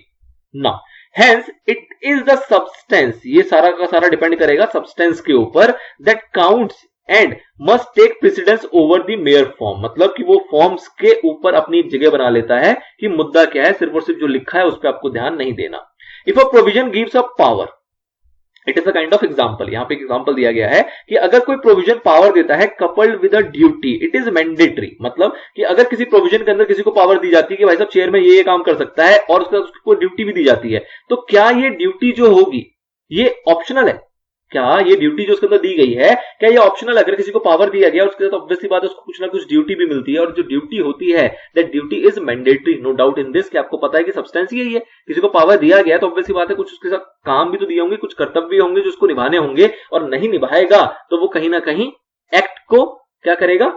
ना। Hence, it is the substance, ये सारा का सारा डिपेंड करेगा सब्सटेंस के ऊपर, that counts and must take precedence over the mere form, मतलब कि वो फॉर्म्स के ऊपर अपनी जगह बना लेता है कि मुद्दा क्या है, सिर्फ और सिर्फ जो लिखा है उस पर आपको ध्यान नहीं देना। If a provision gives a power, it is a kind of example, यहां पे एग्जाम्पल दिया गया है कि अगर कोई प्रोविजन पावर देता है coupled with a duty it is mandatory, मतलब कि अगर किसी प्रोविजन के अंदर किसी को पावर दी जाती है कि भाई साहब चेयर में ये काम कर सकता है और उसको ड्यूटी भी दी जाती है, तो क्या ये ड्यूटी जो होगी ये ऑप्शनल है? क्या ये ड्यूटी जो उसके अंदर दी गई है क्या ये ऑप्शनल? अगर किसी को पावर दिया गया उसके साथ ऑब्वियसली बात है उसको कुछ ना कुछ ड्यूटी भी मिलती है, और जो ड्यूटी होती है that duty is mandatory, no doubt in this, कि आपको पता है कि सब्सटेंस यही है। किसी को पावर दिया गया तो ऑब्वियसली बात है कुछ उसके साथ काम भी तो दिए होंगे, कुछ कर्तव्य भी होंगे जो उसको निभाने होंगे, और नहीं निभाएगा तो वो कहीं ना कहीं एक्ट को क्या करेगा,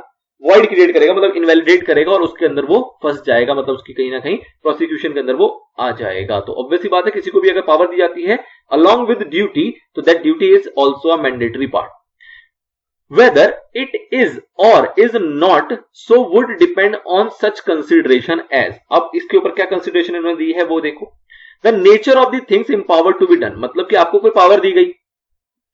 वॉइड क्रिएट करेगा, मतलब इनवैलिडेट करेगा, और उसके अंदर वो फंस जाएगा, मतलब उसकी कहीं ना कहीं प्रोसिक्यूशन के अंदर वो आ जाएगा। तो ऑब्वियसली बात है किसी को भी अगर पावर दी जाती है along with duty, तो that duty is also a mandatory part. Whether it is or is not so would depend on such consideration as, अब इसके ऊपर क्या consideration इन्होंने दी है वो देखो। The nature of the things empowered to be done, मतलब कि आपको कोई पावर दी गई,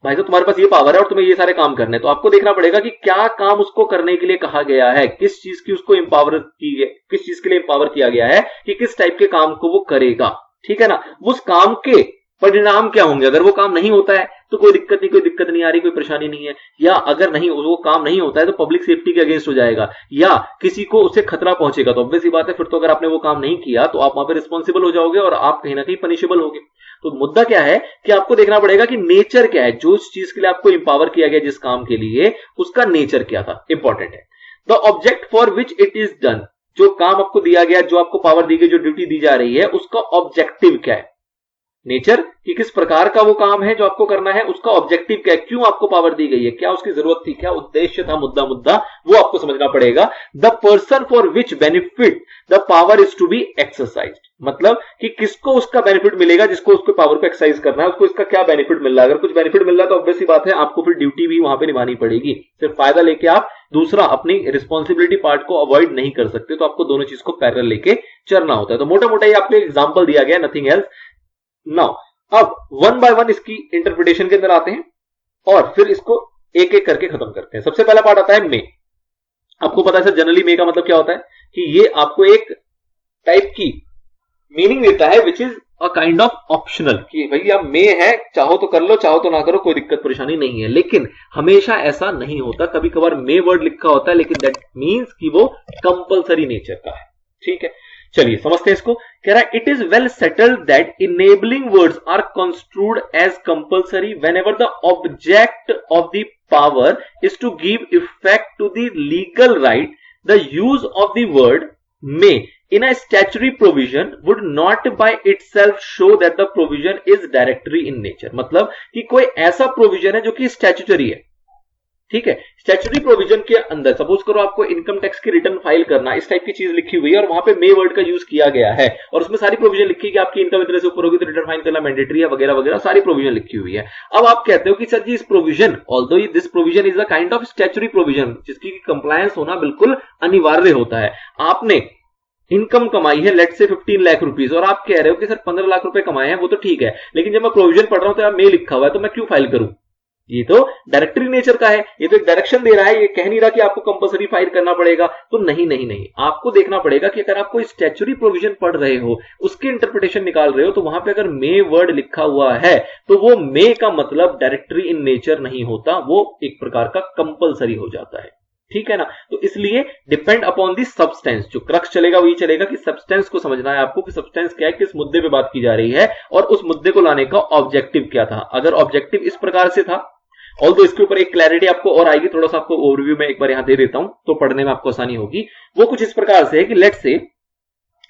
भाई साहब तुम्हारे पास ये पावर है और तुम्हें ये सारे काम करने, तो आपको देखना पड़ेगा कि क्या काम उसको करने के लिए कहा गया है, किस चीज की उसको एम्पावर की गई, किस चीज के लिए एम्पावर किया गया है कि किस टाइप के काम को वो करेगा, ठीक है ना। उस काम के परिणाम क्या होंगे, अगर वो काम नहीं होता है तो कोई दिक्कत नहीं आ रही, कोई परेशानी नहीं है, या अगर नहीं वो काम नहीं होता है तो पब्लिक सेफ्टी के अगेंस्ट हो जाएगा या किसी को उससे खतरा पहुंचेगा, तो ऑब्वियस सी बात है फिर तो अगर आपने वो काम नहीं किया तो आप वहां पे रिस्पॉन्सिबल हो जाओगे और आप कहीं ना कहीं पनिशेबल होगे। तो मुद्दा क्या है कि आपको देखना पड़ेगा कि नेचर क्या है, जो उस चीज के लिए आपको इंपावर किया गया जिस काम के लिए, उसका नेचर क्या था, इंपॉर्टेंट है। The object for which it is done, जो काम आपको दिया गया, जो आपको पावर दी गई, जो ड्यूटी दी जा रही है, उसका ऑब्जेक्टिव क्या है, नेचर कि किस प्रकार का वो काम है जो आपको करना है, उसका ऑब्जेक्टिव क्या है, क्यों आपको पावर दी गई है, क्या उसकी जरूरत थी, क्या उद्देश्य था, मुद्दा वो आपको समझना पड़ेगा। The person for which benefit the power is to be exercised, मतलब कि किसको उसका बेनिफिट मिलेगा, जिसको उसको पावर को एक्सरसाइज करना है, उसको इसका क्या बेनिफिट मिल रहा है। अगर कुछ बेनिफिट मिल रहा है तो ऑब्वियस सी बात है आपको फिर ड्यूटी भी वहां पे निभानी पड़ेगी, सिर्फ फायदा लेके आप दूसरा अपनी रिस्पॉन्सिबिलिटी पार्ट को अवॉइड नहीं कर सकते, तो आपको दोनों चीज को पैरेलल लेके चलना होता है। तो मोटा मोटा ये आपको एग्जांपल दिया गया, नथिंग एल्स। नाउ अब वन बाय वन इसकी इंटरप्रिटेशन के अंदर आते हैं और फिर इसको एक एक करके खत्म करते हैं। सबसे पहला पार्ट आता है मे। आपको पता है सर जनरली मे का मतलब क्या होता है कि ये आपको एक टाइप की मीनिंग देता है which is a kind of optional, कि भाई अब मे है, चाहो तो कर लो चाहो तो ना करो, कोई दिक्कत परेशानी नहीं है। लेकिन हमेशा ऐसा नहीं होता, कभी कभार मे वर्ड लिखा होता है लेकिन दैट मीन्स कि वो कंपल्सरी नेचर का है, ठीक है। चलिए समझते हैं इसको। कह रहा है it is well settled that enabling words are construed as compulsory whenever the object of the power is to give effect to the legal right. The use of the word may in a statutory provision would not by itself show that the provision is directory in nature, मतलब कि कोई ऐसा provision है जो कि statutory है, ठीक है। स्टैट्यूटरी प्रोविजन के अंदर सपोज करो आपको इनकम टैक्स की रिटर्न फाइल करना, इस टाइप की चीज लिखी हुई है और वहां पे मे वर्ड का यूज किया गया है और उसमें सारी प्रोविजन लिखी है कि आपकी इनकम इतने से ऊपर होगी तो रिटर्न फाइल करना मैंडेटरी है वगैरह वगैरह, सारी प्रोविजन लिखी हुई है। अब आप कहते हो कि सर जी इस provision, although this provision is a kind of statutory provision जिसकी कंप्लायंस होना बिल्कुल अनिवार्य होता है। आपने इनकम कमाई है लेट से 15 लाख रुपीस और आप कह रहे हो कि सर 15 लाख रुपए कमाए हैं, वो तो ठीक है, लेकिन जब मैं प्रोविजन पढ़ रहा हूं तो यार मे लिखा हुआ है तो मैं क्यों फाइल करूं, ये तो डायरेक्टरी नेचर का है, ये तो एक डायरेक्शन दे रहा है, ये कह नहीं रहा कि आपको कंपल्सरी फाइल करना पड़ेगा। तो नहीं, आपको देखना पड़ेगा कि अगर आप कोई स्टैट्यूटरी प्रोविजन पढ़ रहे हो, उसके इंटरप्रिटेशन निकाल रहे हो, तो वहां पे अगर मे वर्ड लिखा हुआ है तो वो मे का मतलब डायरेक्टरी इन नेचर नहीं होता, वो एक प्रकार का कंपल्सरी हो जाता है, ठीक है ना। तो इसलिए डिपेंड अपॉन दी सब्सटेंस, जो क्रक्स चलेगा वही चलेगा कि सब्सटेंस को समझना है आपको कि सब्सटेंस क्या है, किस मुद्दे पे बात की जा रही है और उस मुद्दे को लाने का ऑब्जेक्टिव क्या था। अगर ऑब्जेक्टिव इस प्रकार से था, ऑल्दो इसके ऊपर एक क्लैरिटी आपको और आएगी, थोड़ा सा आपको ओवरव्यू में एक बार यहां दे देता हूं तो पढ़ने में आपको आसानी होगी। वो कुछ इस प्रकार से है कि लेट्स से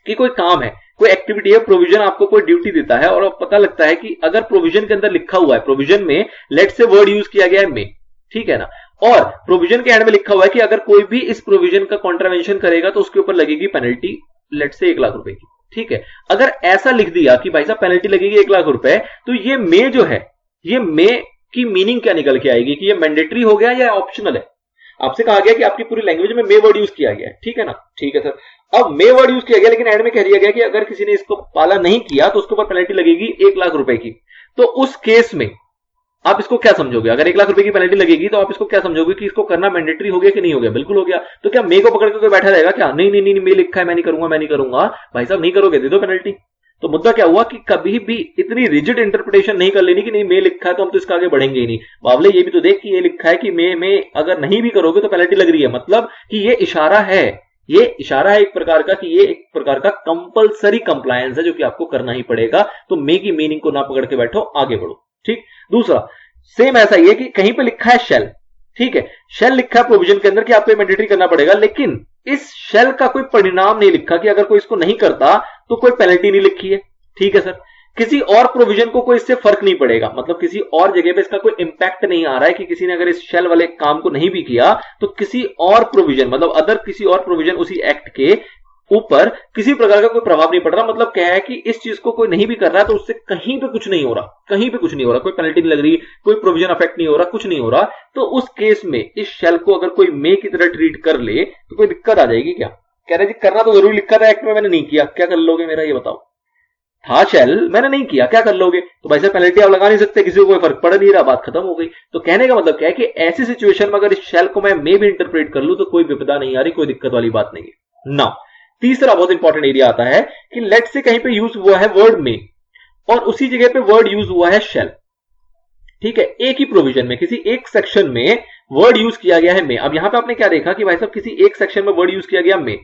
कि कोई काम है, कोई एक्टिविटी है, प्रोविजन आपको कोई ड्यूटी देता है और पता लगता है कि अगर प्रोविजन के अंदर लिखा हुआ है, प्रोविजन में लेट्स से वर्ड यूज किया गया है मे, ठीक है ना, और प्रोविजन के एंड में लिखा हुआ है कि अगर कोई भी इस प्रोविजन का कॉन्ट्रावेंशन करेगा तो उसके ऊपर लगेगी पेनल्टी लेट से 1 लाख रुपए की, ठीक है। अगर ऐसा लिख दिया कि भाई साहब पेनल्टी लगेगी 1 लाख रुपए, तो ये मे जो है, ये मे की मीनिंग क्या निकल के आएगी कि ये मैंडेटरी हो गया या ऑप्शनल है। आपसे कहा गया कि आपकी पूरी लैंग्वेज में मे वर्ड यूज किया गया है, ठीक है ना, ठीक है सर। अब मे वर्ड यूज किया गया लेकिन एंड में कह दिया गया कि अगर किसी ने इसको पाला नहीं किया तो उसके ऊपर पेनल्टी लगेगी 1 लाख रुपए की। तो उस केस में आप इसको क्या समझोगे, अगर 1 लाख रुपए की पेनल्टी लगेगी तो आप इसको क्या समझोगे कि इसको करना मैंडेटरी हो गया कि नहीं हो गया, बिल्कुल हो गया। तो क्या मे को पकड़ के कोई बैठा रहेगा क्या, नहीं मे लिखा है मैं नहीं करूंगा, भाई साहब नहीं करोगे दे दो पेनल्टी। तो मुद्दा क्या हुआ कि कभी भी इतनी रिजिड इंटरप्रिटेशन नहीं कर लेनी कि नहीं मे लिखा है तो हम तो इसका आगे बढ़ेंगे ही नहीं। बावले ये भी तो देख कि ये लिखा है कि मे अगर नहीं भी करोगे तो पेनल्टी लग रही है, मतलब कि ये इशारा है, ये इशारा है एक प्रकार का कि ये एक प्रकार का कंपल्सरी कंप्लायंस है जो कि आपको करना ही पड़ेगा। तो मे की मीनिंग को ना पकड़ के बैठो, आगे बढ़ो, ठीक। दूसरा सेम ऐसा ही है कि कहीं पे लिखा है शेल, ठीक है, शेल लिखा है प्रोविजन के अंदर कि आपको मैंडेटरी करना पड़ेगा, लेकिन इस शेल का कोई परिणाम नहीं लिखा कि अगर कोई इसको नहीं करता तो कोई पेनल्टी नहीं लिखी है, ठीक है सर। किसी और प्रोविजन को कोई इससे फर्क नहीं पड़ेगा, मतलब किसी और जगह पे इसका कोई इंपैक्ट नहीं आ रहा है कि किसी ने अगर इस शेल वाले काम को नहीं भी किया तो किसी और प्रोविजन, मतलब अदर किसी और प्रोविजन उसी एक्ट के ऊपर किसी प्रकार का कोई प्रभाव नहीं पड़ रहा। मतलब क्या है कि इस चीज को कोई नहीं भी कर रहा है तो उससे कहीं पे कुछ नहीं हो रहा, कहीं पे कुछ नहीं हो रहा, कोई पेनल्टी नहीं लग रही, कोई प्रोविजन अफेक्ट नहीं हो रहा, कुछ नहीं हो रहा। तो उस केस में इस शेल को अगर कोई मे की तरह ट्रीट कर ले तो कोई दिक्कत आ जाएगी क्या। कह रहे जी करना तो जरूरी लिखा था एक्ट में, मैंने नहीं किया, क्या कर लोगे मेरा ये बताओ। था शेल, मैंने नहीं किया, क्या कर लोगे? तो भाई साहब पेनल्टी आप लगा नहीं सकते, किसी को कोई फर्क पड़ नहीं रहा, बात खत्म हो गई। तो कहने का मतलब क्या है कि ऐसी सिचुएशन में अगर इस शेल को मैं मे भी इंटरप्रेट कर लूं तो कोई विपदा नहीं आ रही, कोई दिक्कत वाली बात नहीं है ना। तीसरा बहुत इंपॉर्टेंट एरिया आता है कि लेट से कहीं पे यूज हुआ है वर्ड में और उसी जगह पे वर्ड यूज हुआ है शेल, ठीक है, एक ही प्रोविजन में किसी एक सेक्शन में वर्ड यूज किया गया है में। अब यहां पे आपने क्या देखा कि भाई साहब किसी एक सेक्शन में वर्ड यूज किया गया में,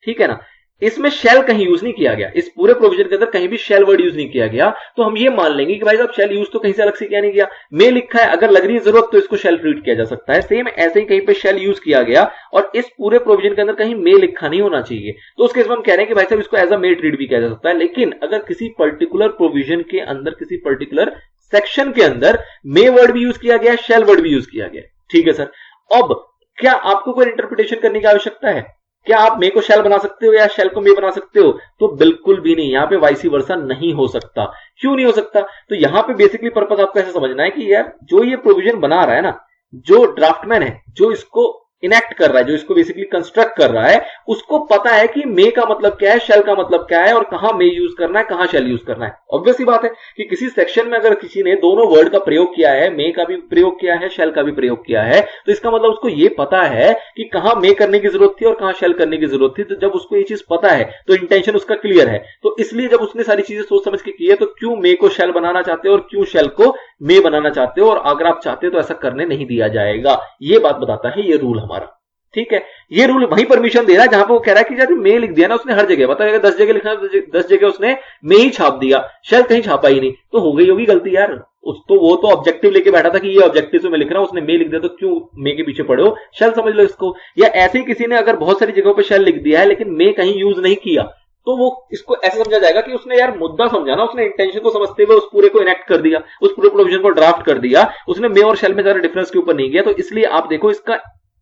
ठीक है ना, इसमें शेल कहीं यूज नहीं किया गया, इस पूरे प्रोविजन के अंदर कहीं भी शेल वर्ड यूज नहीं किया गया, तो हम ये मान लेंगे कि भाई साहब शेल यूज तो कहीं से अलग से किया नहीं गया, में लिखा है, अगर लग रही है जरूरत तो इसको शेल ट्रीट किया जा सकता है। सेम ऐसे ही कहीं पे शेल यूज किया गया और इस पूरे प्रोविजन के अंदर कहीं में लिखा नहीं होना चाहिए, तो उस केस में हम कह रहे हैं कि भाई साहब इसको एज अ में ट्रीट भी किया जा सकता है। लेकिन अगर किसी पर्टिकुलर प्रोविजन के अंदर, किसी पर्टिकुलर सेक्शन के अंदर मे वर्ड भी यूज किया गया, शेल वर्ड भी यूज किया गया, ठीक है सर। अब क्या आपको कोई इंटरप्रिटेशन करने की आवश्यकता है? क्या आप मे को शेल बना सकते हो या शेल को मे बना सकते हो? तो बिल्कुल भी नहीं, यहां पे वाइसी वर्सा नहीं हो सकता। क्यों नहीं हो सकता? तो यहां पे बेसिकली पर्पस आपको ऐसे समझना है कि यार जो ये प्रोविजन बना रहा है ना, जो ड्राफ्टमैन है, जो इसको इनेक्ट कर रहा है, जो इसको बेसिकली कंस्ट्रक्ट कर रहा है, उसको पता है कि मे का मतलब क्या है, शेल का मतलब क्या है और कहां मे यूज करना है, कहां शेल यूज करना है। ऑब्वियस सी बात है कि किसी सेक्शन में अगर किसी ने दोनों वर्ड का प्रयोग किया है, मे का भी प्रयोग किया है, शेल का भी प्रयोग किया है, तो इसका मतलब उसको यह पता है कि कहां मे करने की जरूरत थी और कहां शेल करने की जरूरत थी। तो जब उसको ये चीज पता है तो इंटेंशन उसका क्लियर है, तो इसलिए जब उसने सारी चीजें सोच समझ के की है, तो क्यों मे को शेल बनाना चाहते हो और क्यों शेल को मे बनाना चाहते हो, और अगर आप चाहते हो तो ऐसा करने नहीं दिया जाएगा। ये बात बताता है ये रूल हमारा, ठीक है। ये रूल वही परमिशन दे रहा है जहां पे वो कह रहा है कि यदि मे लिख दिया ना उसने हर जगह, बताइएगा 10 जगह लिखना, 10 जगह उसने मे ही छाप दिया, शेल कहीं छापा ही नहीं, तो हो गई होगी गलती यार। वो तो ऑब्जेक्टिव लेके बैठा था कि ये ऑब्जेक्टिव से मैं लिख रहा हूं, उसने मे लिख दिया, तो क्यों मे के पीछे पड़े हो, शेल समझ लो इसको। या ऐसे ही किसी ने अगर बहुत सारी जगहों पे शेल लिख दिया है लेकिन मे कहीं यूज नहीं किया, तो वो इसको ऐसे समझा जाएगा कि उसने यार मुद्दा समझा ना, उसने इंटेंशन को समझते हुए उस पूरे को इनेक्ट कर दिया, उस पूरे प्रोविजन को ड्राफ्ट कर दिया, उसने मे और शेल में ज्यादा डिफरेंस के ऊपर नहीं गया। तो इसलिए आप देखो इसका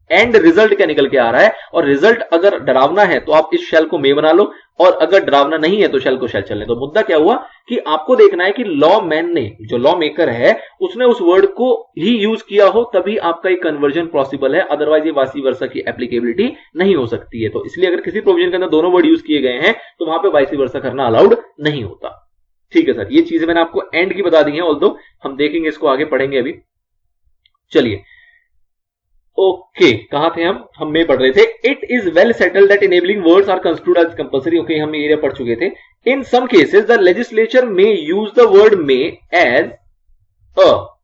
एंड रिजल्ट क्या निकल के आ रहा है, और रिजल्ट अगर डरावना है तो आप इस शेल को मे बना लो, और अगर डरावना नहीं है तो शेल को शेल चलने दो। मुद्दा क्या हुआ कि आपको देखना है कि लॉ मैन ने, जो लॉ मेकर है, उसने उस वर्ड को ही यूज किया हो, तभी आपका एक कन्वर्जन पॉसिबल है, अदरवाइज ये वाइस वर्सा की एप्लीकेबिलिटी नहीं हो सकती है। तो इसलिए अगर किसी प्रोविजन के अंदर दोनों वर्ड यूज किए गए हैं तो वहां पे वाइस वर्सा करना अलाउड नहीं होता, ठीक है सर। ये चीजें मैंने आपको एंड की बता दी है, ऑल्दो हम देखेंगे इसको, आगे पढ़ेंगे अभी। चलिए ओके, कहां थे हम में पढ़ रहे थे। It is well settled that enabling words are construed as compulsory. Okay, हम एरिया पढ़ चुके थे। In some cases the legislature may use the word may as a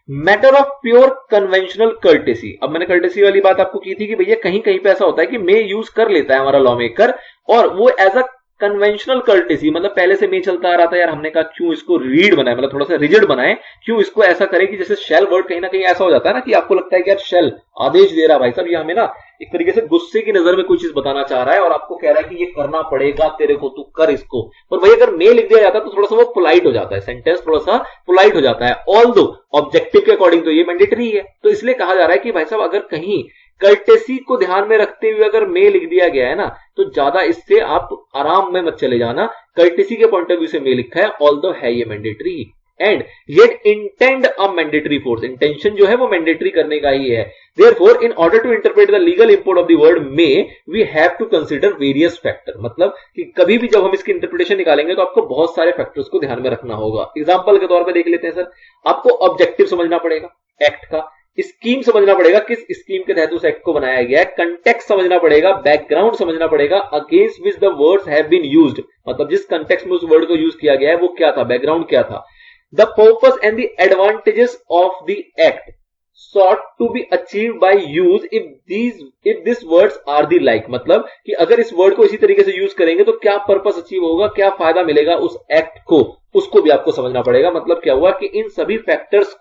matter of pure conventional courtesy. अब मैंने कर्टेसी वाली बात आपको की थी कि भैया कहीं कहीं पे ऐसा होता है कि मे यूज कर लेता है हमारा लॉ मेकर, और वो एज अ कन्वेंशनल कर्टेसी, मतलब पहले से में चलता आ रहा था, यार हमने कहा क्यों इसको रीड बनाए, मतलब थोड़ा सा रिजिड बनाए, क्यों इसको ऐसा करें कि जैसे शेल वर्ड कहीं ना कहीं ऐसा हो जाता है ना कि आपको लगता है कि यार शेल आदेश दे रहा है, भाई साहब ये हमें ना एक तरीके से गुस्से की नजर में कोई चीज बताना चाह रहा है और आपको कह रहा है कि ये करना पड़ेगा तेरे को, तू कर इसको। पर भाई अगर मे लिख दिया जाता तो थोड़ा सा वो पोलाइट हो जाता है, सेंटेंस थोड़ा सा पोलाइट हो जाता है, ऑल्दो ऑब्जेक्टिव के अकॉर्डिंग तो ये मैंडेटरी है। तो इसलिए कहा जा रहा है कि भाई साहब अगर कहीं कर्टेसी को ध्यान में रखते हुए अगर मे लिख दिया गया है ना, तो ज्यादा इससे आप आराम में मत चले जाना, कर्टेसी के पॉइंट ऑफ व्यू से मे लिखा है, ऑल्दो है ये mandatory, and yet intend a mandatory force, intention जो है वो मैंडेटरी करने का ही है। Therefore in order to interpret the legal import of the word may we have to consider various factor, मतलब कि कभी भी जब हम इसकी इंटरप्रिटेशन निकालेंगे तो आपको बहुत सारे फैक्टर्स को ध्यान में रखना होगा। एग्जांपल के तौर पे देख लेते हैं सर, आपको ऑब्जेक्टिव समझना पड़ेगा एक्ट का, स्कीम समझना पड़ेगा किस स्कीम के तहत उस एक्ट को बनाया गया है, कंटेक्स्ट समझना पड़ेगा, बैकग्राउंड समझना पड़ेगा, against which the words have been used, मतलब जिस कंटेक्स्ट में उस वर्ड को यूज किया गया है वो क्या था, बैकग्राउंड क्या था, the purpose and the advantages of the act sought to be achieved by use if these words are the like, मतलब कि अगर इस वर्ड को इसी तरीके से यूज करेंगे तो क्या पर्पस अचीव होगा, क्या फायदा मिलेगा उस एक्ट को, उसको भी आपको समझना पड़ेगा। मतलब क्या हुआ कि इन सभी फैक्टर्स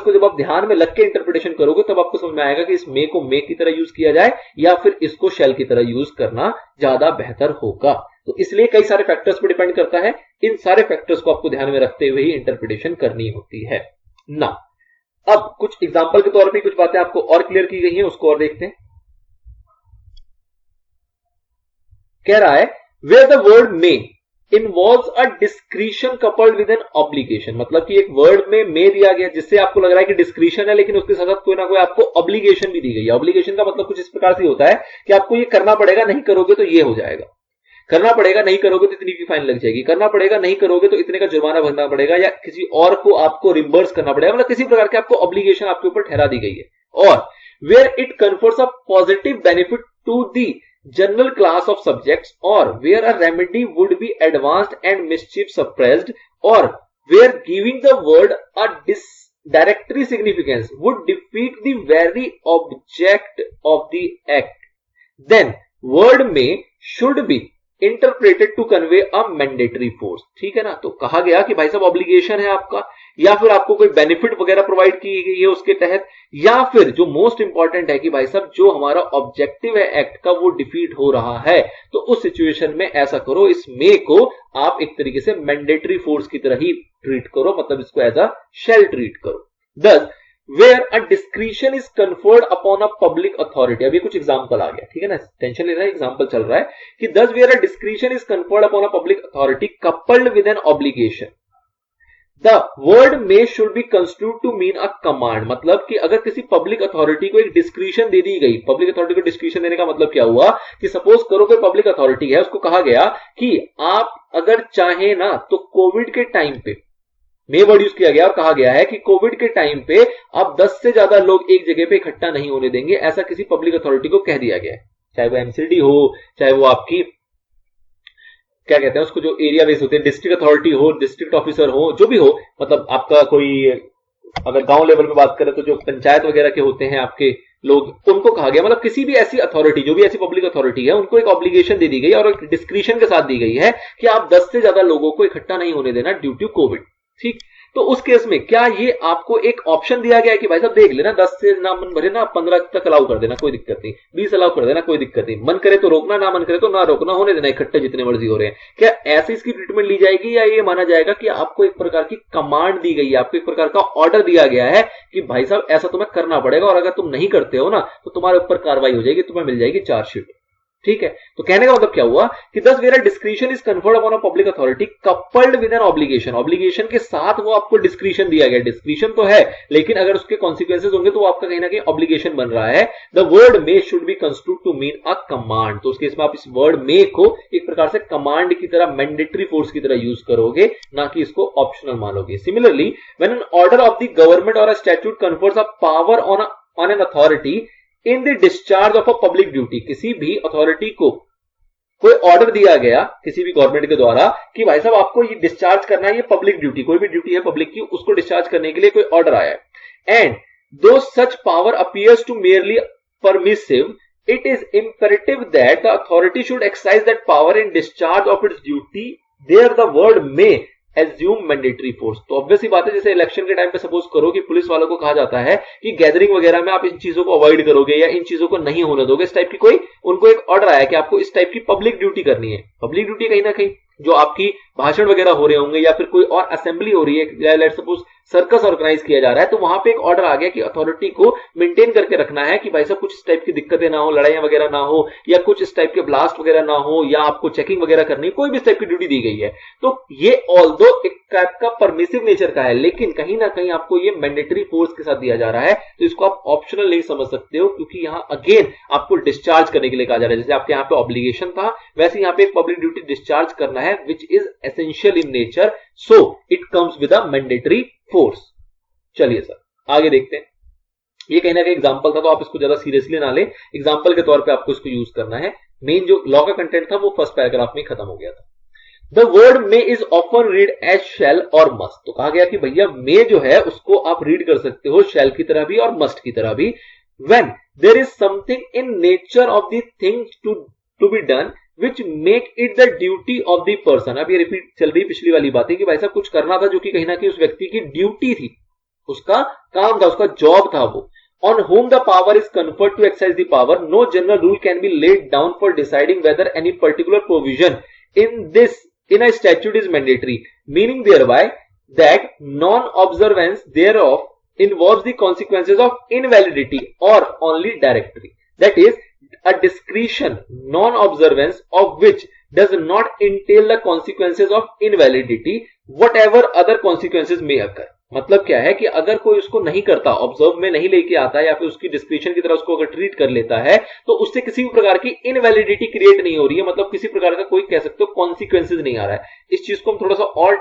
को जब आप ध्यान में लग के इंटरप्रिटेशन करोगे तब आपको समझ में आएगा कि इस मे को मे की तरह यूज किया जाए या फिर इसको शेल की तरह यूज करना ज्यादा बेहतर होगा। तो इसलिए कई सारे फैक्टर्स पर डिपेंड करता है, इन सारे फैक्टर्स को आपको ध्यान में रखते हुए ही इंटरप्रिटेशन करनी होती है ना। अब कुछ एग्जांपल के तौर पे कुछ बातें आपको और क्लियर की गई हैं, उसको और देखते हैं। कह रहा है where the word may involves a discretion coupled with an obligation, मतलब कि एक वर्ड में मे दिया गया जिससे आपको लग रहा है कि डिस्क्रिशन है, लेकिन उसके साथ कोई ना कोई आपको ऑब्लिगेशन भी दी गई है। ऑब्लिगेशन का मतलब कुछ इस प्रकार से होता है कि आपको ये करना पड़ेगा, नहीं करोगे तो ये हो जाएगा। करना पड़ेगा, नहीं करोगे तो इतनी की फाइन लग जाएगी, करना पड़ेगा, नहीं करोगे तो इतने का जुर्माना भरना पड़ेगा, या किसी और को आपको रिम्बर्स करना पड़ेगा, मतलब किसी प्रकार की आपको ऑब्लिगेशन आपके ऊपर ठहरा दी गई है। और where it confers a positive benefit to the general class of subjects, or where a remedy would be advanced and mischief suppressed, or where giving the word a directory significance would defeat the very object of the act, then word may should be interpreted to convey a mandatory force. ठीक है ना, तो कहा गया कि भाई साहब obligation है आपका, या फिर आपको कोई बेनिफिट वगैरह प्रोवाइड की गई है उसके तहत, या फिर जो मोस्ट इंपॉर्टेंट है कि भाई साहब जो हमारा ऑब्जेक्टिव है एक्ट का वो डिफीट हो रहा है, तो उस सिचुएशन में ऐसा करो, इस मे को आप एक तरीके से मैंडेटरी फोर्स की तरह ही ट्रीट करो, मतलब इसको एज अ शेल ट्रीट करो। दस where a discretion is conferred upon a public authority, अभी कुछ एग्जांपल आ गया, ठीक है ना, टेंशन ले रहा है, एग्जांपल चल रहा है कि thus where a discretion is conferred upon a public authority coupled with an obligation, the word may should be construed to mean a command, मतलब कि अगर किसी पब्लिक अथॉरिटी को एक डिस्क्रिशन दे दी गई, पब्लिक अथॉरिटी को डिस्क्रिशन देने का मतलब क्या हुआ कि सपोज करो कोई पब्लिक अथॉरिटी है, उसको कहा गया कि आप अगर चाहे ना तो कोविड के टाइम पे मे वर्ड यूज किया गया और कहा गया है कि कोविड के टाइम पे आप 10 से ज्यादा लोग एक जगह पे इकट्ठा नहीं होने देंगे, ऐसा किसी पब्लिक अथॉरिटी को कह दिया गया है, चाहे वो एमसीडी हो, चाहे वो आपकी क्या कहते हैं उसको जो एरिया बेस होते हैं, डिस्ट्रिक्ट अथॉरिटी हो, डिस्ट्रिक्ट ऑफिसर हो, जो भी हो, मतलब आपका कोई अगर गांव लेवल में बात करें तो जो पंचायत वगैरह के होते हैं आपके लोग, उनको कहा गया, मतलब किसी भी ऐसी अथॉरिटी, जो भी ऐसी पब्लिक अथॉरिटी है, उनको एक ऑब्लिगेशन दे दी गई और एक डिस्क्रिशन के साथ दी गई है कि आप 10 से ज्यादा लोगों को इकट्ठा नहीं होने देना ड्यू टू कोविड। ठीक, तो उस केस में क्या ये आपको एक ऑप्शन दिया गया है कि भाई साहब देख लेना 10 से ना मन भरे ना 15 तक अलाउ कर देना, कोई दिक्कत नहीं, 20 अलाउ कर देना, कोई दिक्कत नहीं, मन करे तो रोकना, ना मन करे तो ना रोकना, होने देना इकट्ठे जितने मर्जी हो रहे हैं, क्या ऐसे इसकी ट्रीटमेंट ली जाएगी, या ये माना जाएगा कि आपको एक प्रकार की कमांड दी गई है, आपको एक प्रकार का ऑर्डर दिया गया है कि भाई साहब ऐसा तुम्हें करना पड़ेगा, और अगर तुम नहीं करते हो ना तो तुम्हारे ऊपर कार्रवाई हो जाएगी, तुम्हें मिल जाएगी चार्जशीट। ठीक है, तो कहने का मतलब क्या हुआ कि thus where discretion is conferred upon a public authority coupled with an obligation, obligation के साथ वो आपको डिस्क्रिशन दिया गया, डिस्क्रिशन तो है लेकिन अगर उसके कॉन्सिक्वेंसेज होंगे तो वो आपका कहीं ना कहीं ऑब्लिगेशन बन रहा है। The word may should be construed to mean a command, तो उसके इसमें आप इस वर्ड मे को एक प्रकार से कमांड की तरह, मैंडेटरी फोर्स की तरह यूज करोगे, ना कि इसको ऑप्शनल मानोगे। Similarly when an order of the government or a statute confers a power on an authority in the discharge of a public duty, किसी भी अथॉरिटी को कोई ऑर्डर दिया गया किसी भी गवर्नमेंट के द्वारा कि भाई साहब आपको ये डिस्चार्ज करना है, ये पब्लिक ड्यूटी, कोई भी ड्यूटी है पब्लिक की, उसको डिस्चार्ज करने के लिए कोई ऑर्डर आया है, and though such power appears to merely permissive, it is imperative that the authority should exercise that power in discharge of its duty, there the word may assume mandatory force. तो obvious ही बात है, जैसे election के time पे suppose करो कि police वालों को कहा जाता है कि गैदरिंग वगैरह में आप इन चीजों को अवॉइड करोगे या इन चीजों को नहीं होने दोगे, इस टाइप की कोई उनको एक ऑर्डर आया कि आपको इस टाइप की पब्लिक ड्यूटी करनी है। पब्लिक ड्यूटी कहीं ना कहीं जो आपकी भाषण वगैरह हो रहे होंगे या फिर कोई और असेंबली हो रही है, लेट्स सपोज सर्कस ऑर्गेनाइज किया जा रहा है, तो वहां पे एक ऑर्डर आ गया कि अथॉरिटी को मेंटेन करके रखना है कि भाई साहब कुछ इस टाइप की दिक्कतें ना हो, लड़ाइयां वगैरह ना हो, या कुछ इस टाइप के ब्लास्ट वगैरह ना हो, या आपको चेकिंग वगैरह करनी, कोई भी इस टाइप की ड्यूटी दी गई है। तो ये ऑल्दो एक टाइप का परमिसिव नेचर का है, लेकिन कहीं ना कहीं आपको ये मैंडेटरी फोर्स के साथ दिया जा रहा है, तो इसको आप ऑप्शनल नहीं समझ सकते हो, क्योंकि यहां अगेन आपको डिस्चार्ज करने के लिए कहा जा रहा है। जैसे आपके यहाँ पे ऑब्लिगेशन था, वैसे यहाँ पे एक पब्लिक ड्यूटी डिस्चार्ज करना है, which is essential in nature, so it comes with a mandatory force. चलिए सर आगे देखते हैं, ये कहीं ना कहीं एग्जांपल था, तो आप इसको ज्यादा सीरियसली ना लें, एग्जांपल के तौर पे आपको इसको यूज करना है। मेन जो लॉ का कंटेंट था वो फर्स्ट पैराग्राफ में खत्म हो गया था। The word may is often read as shall or must, तो कहा गया कि भैया मे जो है उसको आप रीड कर सकते हो शैल की तरह भी और मस्ट की तरह भी, when there is something in nature of the thing to be done which make it the duty of the person। अब ये रिपीट चल रही पिछली वाली बातें कि भाई साहब कुछ करना था जो कि कहीं ना कहीं उस व्यक्ति की ड्यूटी थी, उसका काम था, उसका जॉब था वो। On whom the power is conferred to exercise the power, no general rule can be laid down for deciding whether any particular provision in a statute is mandatory, meaning thereby that non-observance thereof involves the consequences of invalidity or only directory. That is, a discretion, non-observance of which does not entail the consequences of invalidity, whatever other consequences may occur। मतलब क्या है कि अगर कोई उसको नहीं करता, observe में नहीं लेके आता या फिर उसकी डिस्क्रिप्शन की तरह उसको अगर ट्रीट कर लेता है तो उससे किसी भी प्रकार की इनवैलिडिटी क्रिएट नहीं हो रही है, मतलब किसी प्रकार का कोई कह सकते हो कॉन्सिक्वेंसेज नहीं आ रहा है। इस चीज को हम थोड़ा सा और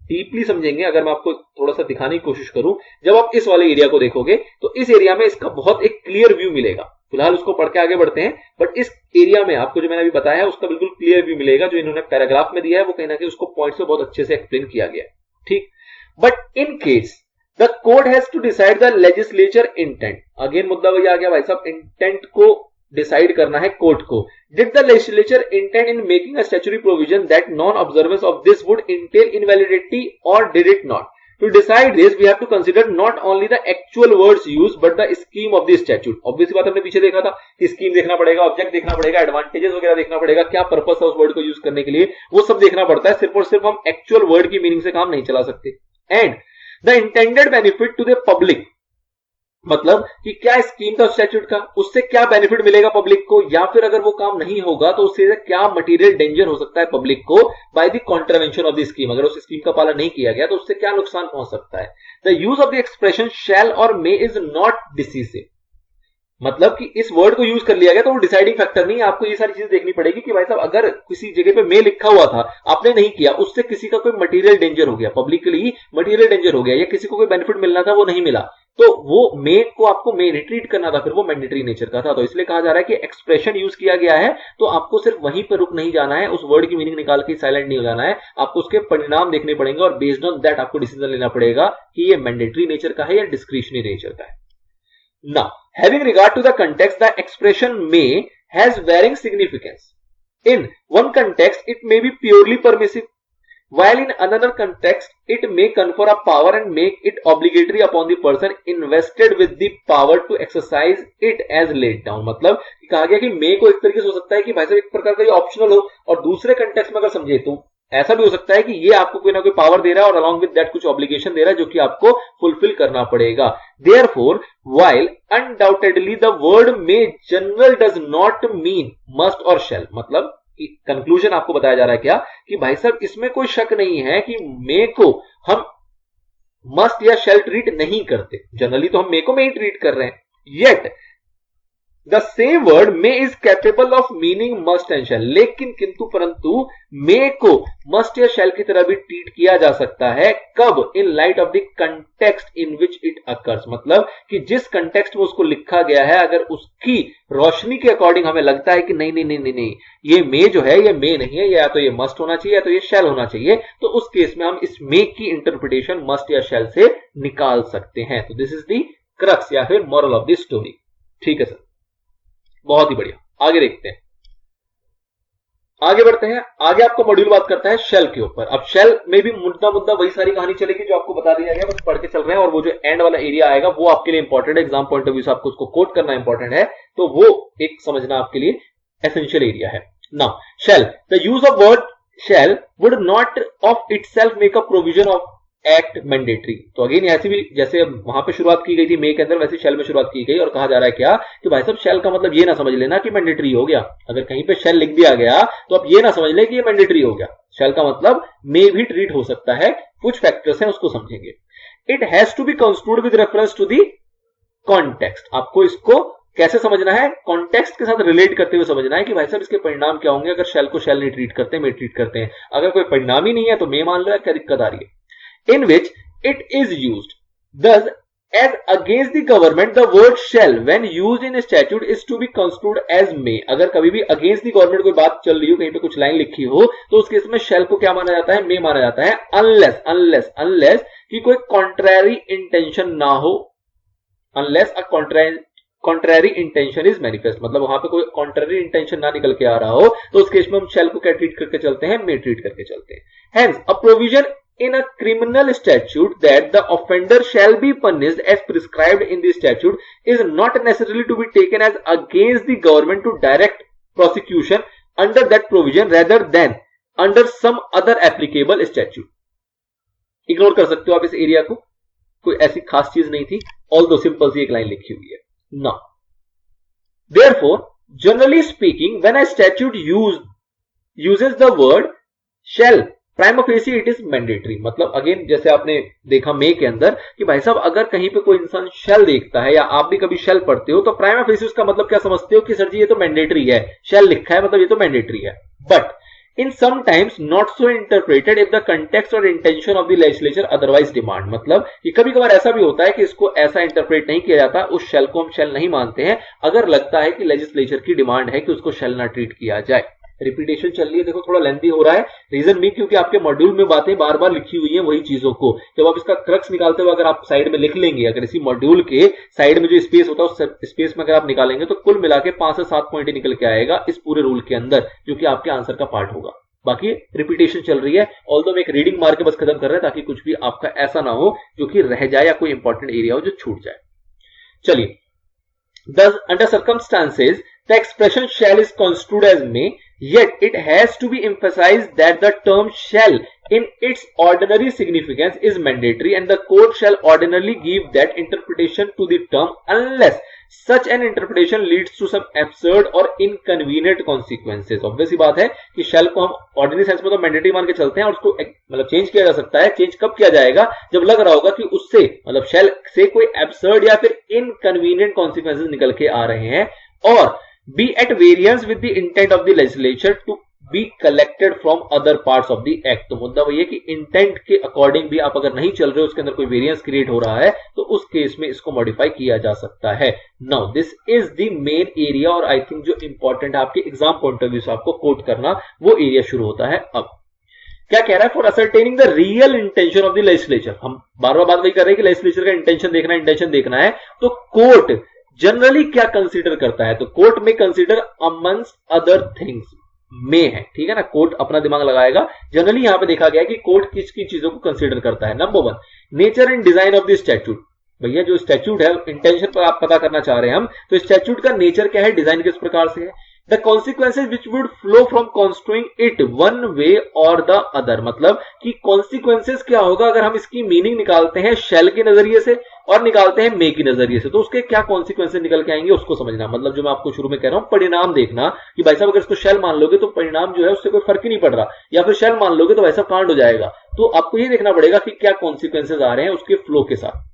डीपली समझेंगे अगर मैं आपको थोड़ा सा दिखाने की कोशिश करूं। जब आप इस वाले एरिया को देखोगे तो इस एरिया में इसका बहुत एक क्लियर व्यू मिलेगा। फिलहाल उसको पढ़ के आगे बढ़ते हैं, बट इस एरिया में आपको जो मैंने अभी बताया है उसका बिल्कुल क्लियर व्यू मिलेगा। जो इन्होंने पैराग्राफ में दिया है वो कहीं ना कहीं उसको पॉइंट से बहुत अच्छे से एक्सप्लेन किया गया है, ठीक। But in case the court has to decide the legislature intent, again मुद्दा वही आ गया भाई साहब, इंटेंट को डिसाइड करना है कोर्ट को। Did the legislature intent in making a statutory provision that non observance of this would entail invalidity or did it not? To decide this, we have to consider not only the actual words used, but the scheme of the statute. Obvious बात हमने पीछे देखा था कि scheme देखना पड़ेगा, object देखना पड़ेगा, एडवांटेजेस वगैरह देखना पड़ेगा, क्या पर्पस है उस वर्ड को यूज करने के लिए, वो सब देखना पड़ता है। सिर्फ और सिर्फ हम एक्चुअल वर्ड की मीनिंग से काम नहीं चला सकते। And the intended benefit to the public, मतलब कि क्या स्कीम था स्टैट्यूट का, उससे क्या बेनिफिट मिलेगा पब्लिक को, या फिर अगर वो काम नहीं होगा तो उससे क्या मटेरियल डेंजर हो सकता है पब्लिक को by the contravention of the scheme. अगर उस स्कीम का पालन नहीं किया गया तो उससे क्या नुकसान पहुंच सकता है। The use of the expression shall or may is not decisive, मतलब कि इस वर्ड को यूज कर लिया गया तो वो डिसाइडिंग फैक्टर नहीं है। आपको ये सारी चीजें देखनी पड़ेगी कि भाई साहब अगर किसी जगह पे मे लिखा हुआ था, आपने नहीं किया, उससे किसी का कोई मटेरियल डेंजर हो गया, पब्लिकली मटेरियल डेंजर हो गया, या किसी को कोई बेनिफिट मिलना था वो नहीं मिला, तो वो मे को आपको मे रिट्रीट करना था, फिर वो मैंडेटरी नेचर का था। तो इसलिए कहा जा रहा है कि एक्सप्रेशन यूज किया गया है तो आपको सिर्फ वहीं पर रुक नहीं जाना है, उस वर्ड की मीनिंग निकाल के साइलेंट नहीं हो जाना है, आपको उसके परिणाम देखने पड़ेंगे और बेस्ड ऑन दैट आपको डिसीजन लेना पड़ेगा कि ये मैंडेटरी नेचर का है या डिस्क्रिशनरी नेचर का है। Now, having regard to the context, the expression may has varying significance. In one context, it may be purely permissive, while in another context, it may confer a power and make it obligatory upon the person invested with the power to exercise it as laid down. मतलब कहा गया कि may को एक तरीके से हो सकता है कि भाई साहब एक प्रकार का ये ऑप्शनल हो, और दूसरे कंटेक्स्ट में अगर समझे तो ऐसा भी हो सकता है कि ये आपको कोई ना कोई पावर दे रहा है और अलॉन्ग विद दैट कुछ ऑब्लिगेशन दे रहा है जो कि आपको फुलफिल करना पड़ेगा। Therefore while undoubtedly the word may general does not mean must और शैल, मतलब कंक्लूजन आपको बताया जा रहा है क्या कि भाई साहब इसमें कोई शक नहीं है कि मे को हम मस्ट या शैल ट्रीट नहीं करते, जनरली तो हम मे को मे ही ट्रीट कर रहे हैं। Yet the same word may is capable of meaning must and shall, लेकिन किंतु परंतु मे को मस्ट या शैल की तरह भी ट्रीट किया जा सकता है। कब? In light of the context in which it occurs, मतलब कि जिस कंटेक्स्ट में उसको लिखा गया है अगर उसकी रोशनी के अकॉर्डिंग हमें लगता है कि नहीं नहीं नहीं नहीं नहीं ये मे जो है ये मे नहीं है, या तो ये मस्ट होना चाहिए या तो ये शैल होना चाहिए, तो उस केस में हम इस मे की इंटरप्रिटेशन मस्ट या शैल से निकाल सकते हैं। तो दिस इज द क्रक्स या फिर मॉरल ऑफ द स्टोरी। ठीक है सर, बहुत ही बढ़िया। आगे देखते हैं, आगे बढ़ते हैं। आगे आपको मॉड्यूल बात करता है शेल के ऊपर। अब शेल में भी मुद्दा वही सारी कहानी चलेगी जो आपको बता दिया गया, बस पढ़ के चल रहे हैं, और वो जो एंड वाला एरिया आएगा वो आपके लिए इंपॉर्टेंट है, एग्जाम पॉइंट ऑफ व्यू से आपको उसको कोट करना इंपॉर्टेंट है, तो वो एक समझना आपके लिए एसेंशियल एरिया है। Now shall, the use of word shall would not of itself make a provision of act mandatory. तो अगेन ऐसे भी जैसे वहां पे शुरुआत की गई थी मे के अंदर, वैसे शेल में शुरुआत की गई, और कहा जा रहा है क्या कि भाई साहब शेल का मतलब ये ना समझ लेना कि मैंडेटरी हो गया। अगर कहीं पे शेल लिख दिया गया तो आप ये ना समझ लें कि ये मैंडेटरी हो गया। शेल का मतलब मे भी ट्रीट हो सकता है, कुछ फैक्टर्स हैं उसको समझेंगे। It has to be construed with reference to the context. आपको इसको कैसे समझना है? कॉन्टेक्स्ट के साथ रिलेट करते हुए समझना है कि भाई साहब इसके परिणाम क्या होंगे अगर शेल को शेल नहीं ट्रीट करते, मे ट्रीट करते हैं। अगर कोई परिणाम ही नहीं है तो मे मान लो, क्या दिक्कत आ रही है? In which it is used. Thus, as against the government, the word shall, when used in a statute, is to be construed as may. अगर कभी भी against the government कोई बात चल रही हो, कहीं पे कुछ लाइन लिखी हो, तो उस केस में shall को क्या माना जाता है? may माना जाता है, unless कि कोई contrary intention ना हो, unless a contrary intention is manifest, मतलब वहां पे कोई contrary intention ना निकल के आ रहा हो, तो उस केस में हम shall को क्या ट्रीट करके चलते हैं? may ट्रीट करके चलते हैं। Hence, a provision in a criminal statute that the offender shall be punished as prescribed in the statute is not necessarily to be taken as against the government to direct prosecution under that provision rather than under some other applicable statute. Ignore कर सकते हो आप इस area को, कोई ऐसी खास चीज नहीं थी, ऑल्दो सिंपल सी एक लाइन लिखी हुई है। Now, therefore, generally speaking, when a statute uses the word shall prima facie it is mandatory. मतलब अगेन जैसे आपने देखा मे के अंदर कि भाई साहब अगर कहीं पे कोई इंसान शेल देखता है या आप भी कभी शेल पढ़ते हो तो प्राइमा फेसी उसका मतलब क्या समझते हो कि सर जी ये तो मैंडेटरी है, शेल लिखा है मतलब ये तो मैंडेटरी है। But in sometimes not so interpreted if the context or intention of the legislature otherwise demand। मतलब कि कभी कभार ऐसा भी होता है कि इसको ऐसा इंटरप्रेट नहीं किया जाता, उस शेल को हम शेल नहीं मानते हैं अगर लगता है कि लेजिस्लेचर की डिमांड है कि उसको शेल ना ट्रीट किया जाए। रिपीटेशन चल रही है, देखो थोड़ा लेंथी हो रहा है, रीजन भी क्योंकि आपके मॉड्यूल में बातें बार बार लिखी हुई हैं वही चीजों को। जब आप इसका क्रक्स निकालते हुए अगर आप साइड में लिख लेंगे, अगर इसी मॉड्यूल के साइड में जो स्पेस होता है उस स्पेस में अगर आप निकालेंगे तो कुल मिला के 5 से 7 पॉइंट निकल के आएगा इस पूरे रूल के अंदर, जो कि आपके आंसर का पार्ट होगा। बाकी रिपीटेशन चल रही है, ऑल्दो मैं एक रीडिंग मार के बस खत्म कर रहे हैं ताकि कुछ भी आपका ऐसा ना हो जो कि रह जाए या कोई इंपॉर्टेंट एरिया हो जो छूट जाए। चलिए, thus under circumstances the expression shall is construed as may, yet it has to be emphasized that the term shall in its ordinary significance is mandatory and the court shall ordinarily give that interpretation to the term unless such an interpretation leads to some absurd or inconvenient consequences। Obvious ही बात है कि shell को हम ordinary sense में तो mandatory मान के चलते हैं और उसको मतलब चेंज किया जा सकता है। चेंज कब किया जाएगा? जब लग रहा होगा कि उससे मतलब शेल से कोई एब्सर्ड या फिर इनकन्वीनियंट कॉन्सिक्वेंसेज निकल के आ रहे हैं और be at variance with the intent of the legislature to be collected from other parts of the act. तो मुद्दा वही है कि इंटेंट के अकॉर्डिंग भी आप अगर नहीं चल रहे हो, उसके अंदर कोई वेरियंस क्रिएट हो रहा है तो उस केस में इसको मॉडिफाई किया जा सकता है। Now this is the main area और आई थिंक जो इंपॉर्टेंट है आपके एग्जाम पॉइंट ऑफ व्यू से आपको कोट करना, वो एरिया शुरू होता है। अब क्या कह रहा है? For ascertaining the real intention of the legislature. हम बार बार बात वही कर रहे हैं कि लेजिस्लेचर का इंटेंशन देखना है। तो कोर्ट जनरली क्या कंसीडर करता है? तो कोर्ट में कंसीडर अमंग्स्ट अदर थिंग्स में है, ठीक है ना। कोर्ट अपना दिमाग लगाएगा। जनरली यहां पे देखा गया है कि कोर्ट किस किस चीजों को कंसीडर करता है। Number 1, nature and design of the statute. भैया जो स्टैट्यूट है, इंटेंशन पर आप पता करना चाह रहे हैं हम, तो स्टैट्यूट का नेचर क्या है, डिजाइन किस प्रकार से है। The consequences which would flow from constructing it one way और द अदर। मतलब कि कॉन्सिक्वेंसेज क्या होगा अगर हम इसकी मीनिंग निकालते हैं शेल के नजरिए से और निकालते हैं मे के नजरिए से, तो उसके क्या कॉन्सिक्वेंसेज निकल के आएंगे उसको समझना। मतलब जो मैं आपको शुरू में कह रहा हूं, परिणाम देखना कि भाई साहब अगर इसको शेल मान लोगे तो परिणाम जो है उससे कोई फर्क ही नहीं पड़ रहा, या फिर शेल मान लोगे तो वैसा कांड हो जाएगा। तो आपको ये देखना पड़ेगा कि क्या कॉन्सिक्वेंसेज आ रहे हैं उसके फ्लो के साथ।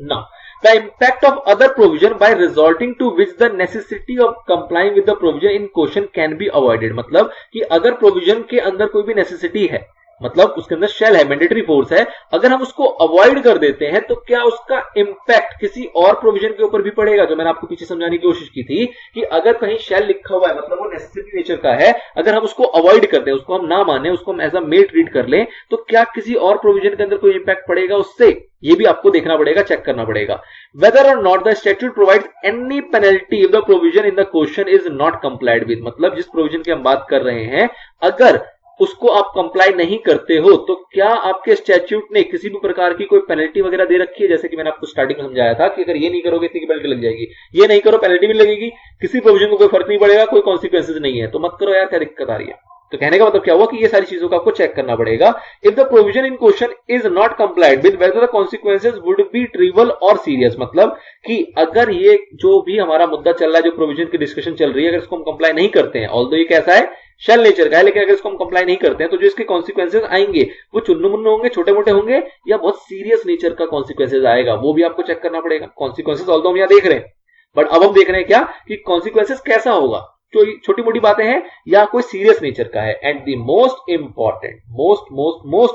Now, the impact of other provision by resorting to which the necessity of complying with the provision in question can be avoided। मतलब कि अगर प्रोविजन के अंदर कोई भी नेसेसिटी है, मतलब उसके अंदर शेल है, मैंडेटरी फोर्स है, अगर हम उसको अवॉइड कर देते हैं तो क्या उसका इंपैक्ट किसी और प्रोविजन के ऊपर भी पड़ेगा। जो मैंने आपको पीछे समझाने की कोशिश की थी कि अगर कहीं शेल लिखा हुआ है मतलब वो नेसेसिटी नेचर का है, अगर हम उसको अवॉइड कर दें, उसको हम ना माने, उसको हम एज अ मे ट्रीट कर लें, तो क्या किसी और प्रोविजन के अंदर कोई इंपैक्ट पड़ेगा उससे, ये भी आपको देखना पड़ेगा, चेक करना पड़ेगा। वेदर और not the statute provides any penalty if the provision in the question is not complied with. मतलब जिस प्रोविजन की हम बात कर रहे हैं अगर उसको आप कंप्लाई नहीं करते हो तो क्या आपके स्टैट्यूट ने किसी भी प्रकार की कोई पेनल्टी वगैरह दे रखी है। जैसे कि मैंने आपको स्टार्टिंग में समझाया था कि अगर ये नहीं करोगे इतनी की पेनल्टी लग जाएगी, ये नहीं करो पेनल्टी भी लगेगी, किसी प्रोविजन को कोई फर्क नहीं पड़ेगा, कोई कॉन्सिक्वेंसेज नहीं है, तो मत करो यार, क्या दिक्कत आ रही है। तो कहने का मतलब क्या हुआ कि ये सारी चीजों को आपको चेक करना पड़ेगा। If the provision in question is not complied with whether the consequences would be trivial और सीरियस। मतलब कि अगर ये जो भी हमारा मुद्दा चल रहा है, जो प्रोविजन की डिस्कशन चल रही है, अगर इसको हम कंप्लाई नहीं करते हैं, ऑल्दो ये कैसा है, शेल नेचर का है, लेकिन अगर इसको हम कंप्लाई नहीं करते हैं तो जो इसके कॉन्सिक्वेंसेज आएंगे वो चुन्नू मुन्नू होंगे, छोटे मोटे होंगे, या बहुत सीरियस नेचर का कॉन्सिक्वेंसेज आएगा, वो भी आपको चेक करना पड़ेगा। कॉन्सिक्वेंसेज ऑल्दो हम यहां देख रहे हैं, बट अब हम देख रहे हैं क्या कि कॉन्सिक्वेंसेज कैसा होगा, जो छोटी मोटी बातें हैं या कोई सीरियस नेचर का है। And the most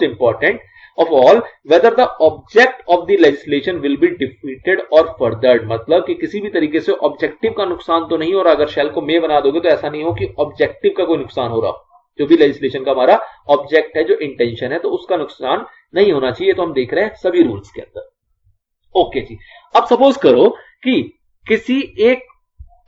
important of all whether the object of the legislation will be defeated or furthered। मतलब कि किसी भी तरीके से ऑब्जेक्टिव का नुकसान तो नहीं हो रहा। अगर शेल को मे बना दोगे तो ऐसा नहीं हो कि ऑब्जेक्टिव का कोई नुकसान हो रहा, जो भी लेजिस्लेशन का हमारा ऑब्जेक्ट है, जो इंटेंशन है, तो उसका नुकसान नहीं होना चाहिए। तो हम देख रहे हैं सभी रूल्स के अंदर। ओके जी, अब सपोज करो कि किसी एक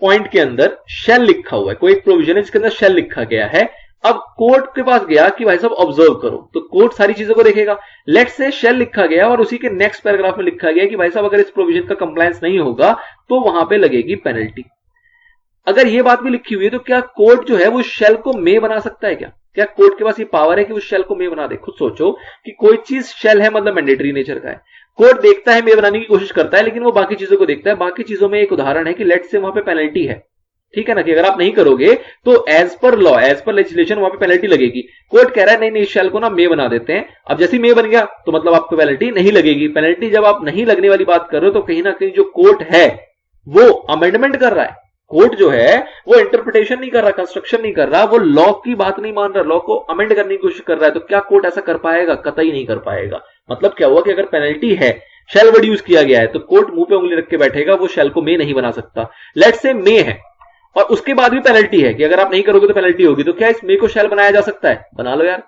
पॉइंट के अंदर शेल लिखा हुआ है, कोई एक प्रोविजन है जिसके अंदर शेल लिखा गया है। अब कोर्ट के पास गया कि भाई साहब ऑब्जर्व करो, तो कोर्ट सारी चीजों को देखेगा। लेट्स से शेल लिखा गया और उसी के नेक्स्ट पैराग्राफ में लिखा गया कि भाई साहब अगर इस प्रोविजन का कंप्लायंस नहीं होगा तो वहां पे लगेगी पेनल्टी। अगर ये बात भी लिखी हुई है तो क्या कोर्ट जो है वो शेल को मे बना सकता है? क्या कोर्ट के पास ये पावर है कि वो शेल को मे बना दे? खुद सोचो कि कोई चीज शेल है मतलब मैंडेटरी नेचर का है, कोर्ट देखता है मे बनाने की कोशिश करता है, लेकिन वो बाकी चीजों को देखता है। बाकी चीजों में एक उदाहरण है कि लेट्स से वहां पे पेनल्टी है, ठीक है ना, कि अगर आप नहीं करोगे तो as per law, as per legislation वहां पे पेनल्टी लगेगी। कोर्ट कह रहा है नहीं नहीं, इस शेल को ना मे बना देते हैं। अब जैसे मे बन गया तो मतलब आपको पेनल्टी नहीं लगेगी। पेनल्टी जब आप नहीं लगने वाली बात कर रहे हो तो कहीं ना कहीं जो कोर्ट है वो अमेंडमेंट कर रहा है। कोर्ट जो है वो इंटरप्रिटेशन नहीं कर रहा, कंस्ट्रक्शन नहीं कर रहा, वो लॉ की बात नहीं मान रहा, लॉ को अमेंड करने की कोशिश कर रहा है। तो क्या कोर्ट ऐसा कर पाएगा? कतई नहीं कर पाएगा। मतलब क्या हुआ कि अगर पेनल्टी है, शेल वर्ड यूज किया गया है, तो कोर्ट मुंह पे उंगली रख के बैठेगा, वो शेल को मे नहीं बना सकता। लेट्स से मे है और उसके बाद भी पेनल्टी है कि अगर आप नहीं करोगे तो पेनल्टी होगी, तो क्या इस मे को शेल बनाया जा सकता है? बना लो यार,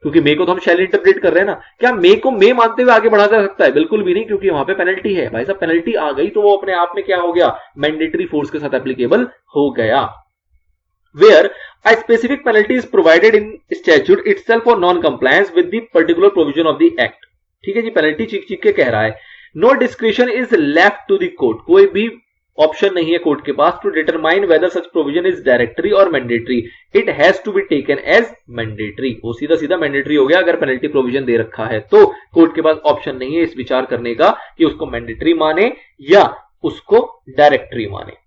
क्योंकि मे को तो हम शेल इंटरप्रेट कर रहे हैं ना। क्या मे को मे मानते हुए आगे बढ़ा जा सकता है? बिल्कुल भी नहीं, क्योंकि वहां पे पेनल्टी है। भाई साहब पेनल्टी आ गई तो वो अपने आप में क्या हो गया? मैंडेटरी फोर्स के साथ एप्लीकेबल हो गया। Where a specific penalty is provided in statute itself for non-compliance with the particular provision of the act। ठीक है जी, पेनल्टी चीख चीख के कह रहा है। No discretion is left to the court, कोई भी ऑप्शन नहीं है कोर्ट के पास to determine whether such provision is directory or mandatory, it has to be taken as mandatory. वो सीधा सीधा मैंडेटरी हो गया। अगर पेनल्टी प्रोविजन दे रखा है तो कोर्ट के पास ऑप्शन नहीं है इस विचार करने का कि उसको मैंडेटरी माने या उसको डायरेक्टरी माने।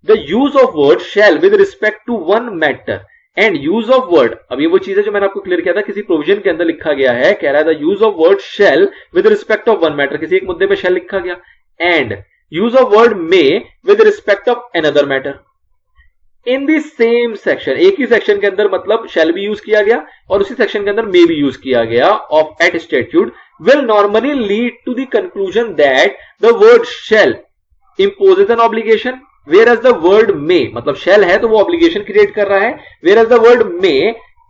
The use of word shall with respect to one matter and use of word, अब ये वो चीज है जो मैंने आपको क्लियर किया था, किसी प्रोविजन के अंदर लिखा गया है, कह रहा है the use of word shall with respect of one matter, किसी एक मुद्दे पे शैल लिखा गया, and use of word may with respect of another matter in the same section. एक ही सेक्शन के अंदर मतलब शैल भी यूज किया गया और उसी सेक्शन के अंदर मे भी यूज किया गया of at statute will normally lead to the conclusion that the word shall imposes an obligation, whereas the word may, मतलब shall है तो वो obligation create कर रहा है, whereas the word may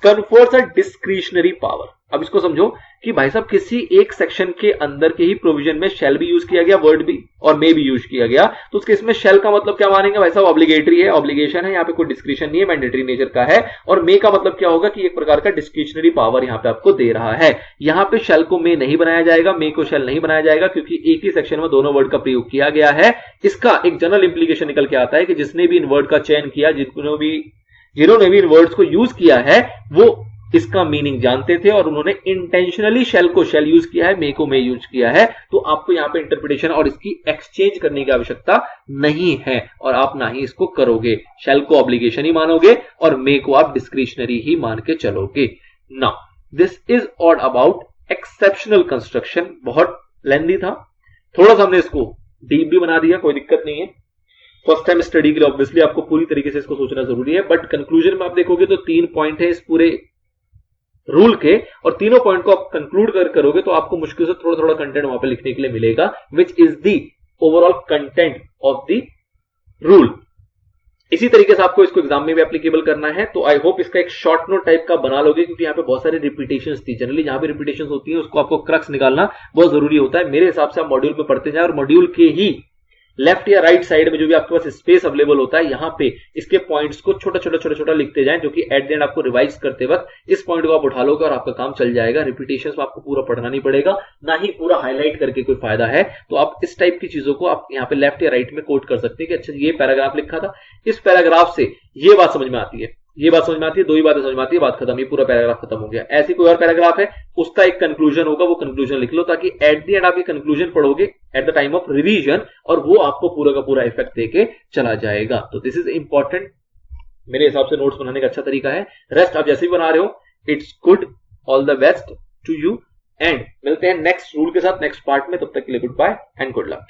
confers a discretionary power। अब इसको समझो कि भाई साहब किसी एक सेक्शन के अंदर के ही प्रोविजन में shall भी यूज किया गया, वर्ड भी और may भी यूज किया गया, तो उसके इसमें shall का मतलब क्या मानेंगे भाई साहब? ऑब्लिगेटरी है, ऑब्लिगेशन है, यहाँ पे कोई डिस्क्रिशन नहीं है, मैंडेटरी नेचर का है। और may का मतलब क्या होगा कि एक प्रकार का डिस्क्रिशनरी पावर यहाँ पे आपको दे रहा है। यहाँ पे shall को may नहीं बनाया जाएगा, may को shall नहीं बनाया जाएगा, क्योंकि एक ही सेक्शन में दोनों वर्ड का प्रयोग किया गया है। इसका एक जनरल इंप्लीकेशन निकल के आता है कि जिसने भी इन वर्ड का चयन किया, जिन्होंने भी इन वर्ड्स को यूज किया है, वो इसका मीनिंग जानते थे और उन्होंने इंटेंशनली शेल को शेल यूज किया है, मे को मे यूज किया है। तो आपको यहां पे इंटरप्रिटेशन और इसकी एक्सचेंज करने की आवश्यकता नहीं है और आप ना ही इसको करोगे। शेल को ऑब्लिगेशन ही मानोगे और मे को आप डिस्क्रिशनरी ही मान के चलोगे। Now this is all about exceptional construction. बहुत लेंथी था, थोड़ा सा हमने इसको डीप भी बना दिया, कोई दिक्कत नहीं है। फर्स्ट टाइम स्टडी के लिए ऑब्वियसली आपको पूरी तरीके से इसको सोचना जरूरी है, बट कंक्लूजन में आप देखोगे तो 3 पॉइंट है इस पूरे रूल के और तीनों पॉइंट को आप कंक्लूड करोगे तो आपको मुश्किल से थोड़ा थोड़ा कंटेंट वहां पे लिखने के लिए मिलेगा, which is the overall content of the rule. इसी तरीके से आपको इसको एग्जाम में भी एप्लीकेबल करना है। तो आई होप इसका एक शॉर्ट नोट टाइप का बना लोगे, क्योंकि यहाँ पे बहुत सारी रिपीटेशंस थी। जनरली जहां पे रिपीटेशंस होती है उसको आपको क्रक्स निकालना बहुत जरूरी होता है। मेरे हिसाब से आप मॉड्यूल में पढ़ते जाए और मॉड्यूल के ही लेफ्ट या राइट साइड में जो भी आपके पास स्पेस अवेलेबल होता है, यहां पे इसके पॉइंट्स को छोटा छोटा लिखते जाएं, जो कि एट द एंड आपको रिवाइज करते वक्त इस पॉइंट को आप उठा लोगे और आपका काम चल जाएगा। रिपीटेशंस में आपको पूरा पढ़ना नहीं पड़ेगा, ना ही पूरा हाईलाइट करके कोई फायदा है। तो आप इस टाइप की चीजों को आप यहाँ पे लेफ्ट या राइट में कोट कर सकते हैं कि अच्छा ये पैराग्राफ लिखा था, इस पैराग्राफ से ये बात समझ में आती है, ये बात समझ में आती है, दो ही बातें समझ में आती है, बात खत्म, ये पूरा पैराग्राफ खत्म हो गया। ऐसी कोई और पैराग्राफ है, उसका एक कंक्लूजन होगा, वो कंक्लूजन लिख लो, ताकि एट द एंड आप ये कंक्लूजन पढ़ोगे at the time of revision और वो आपको पूरा का पूरा इफेक्ट देके चला जाएगा। तो दिस इज इंपॉर्टेंट, मेरे हिसाब से नोट्स बनाने का अच्छा तरीका है। रेस्ट आप जैसे भी बना रहे हो, it's good, all the best to you, and मिलते हैं नेक्स्ट रूल के साथ नेक्स्ट पार्ट में। तब तक के लिए good bye and good luck.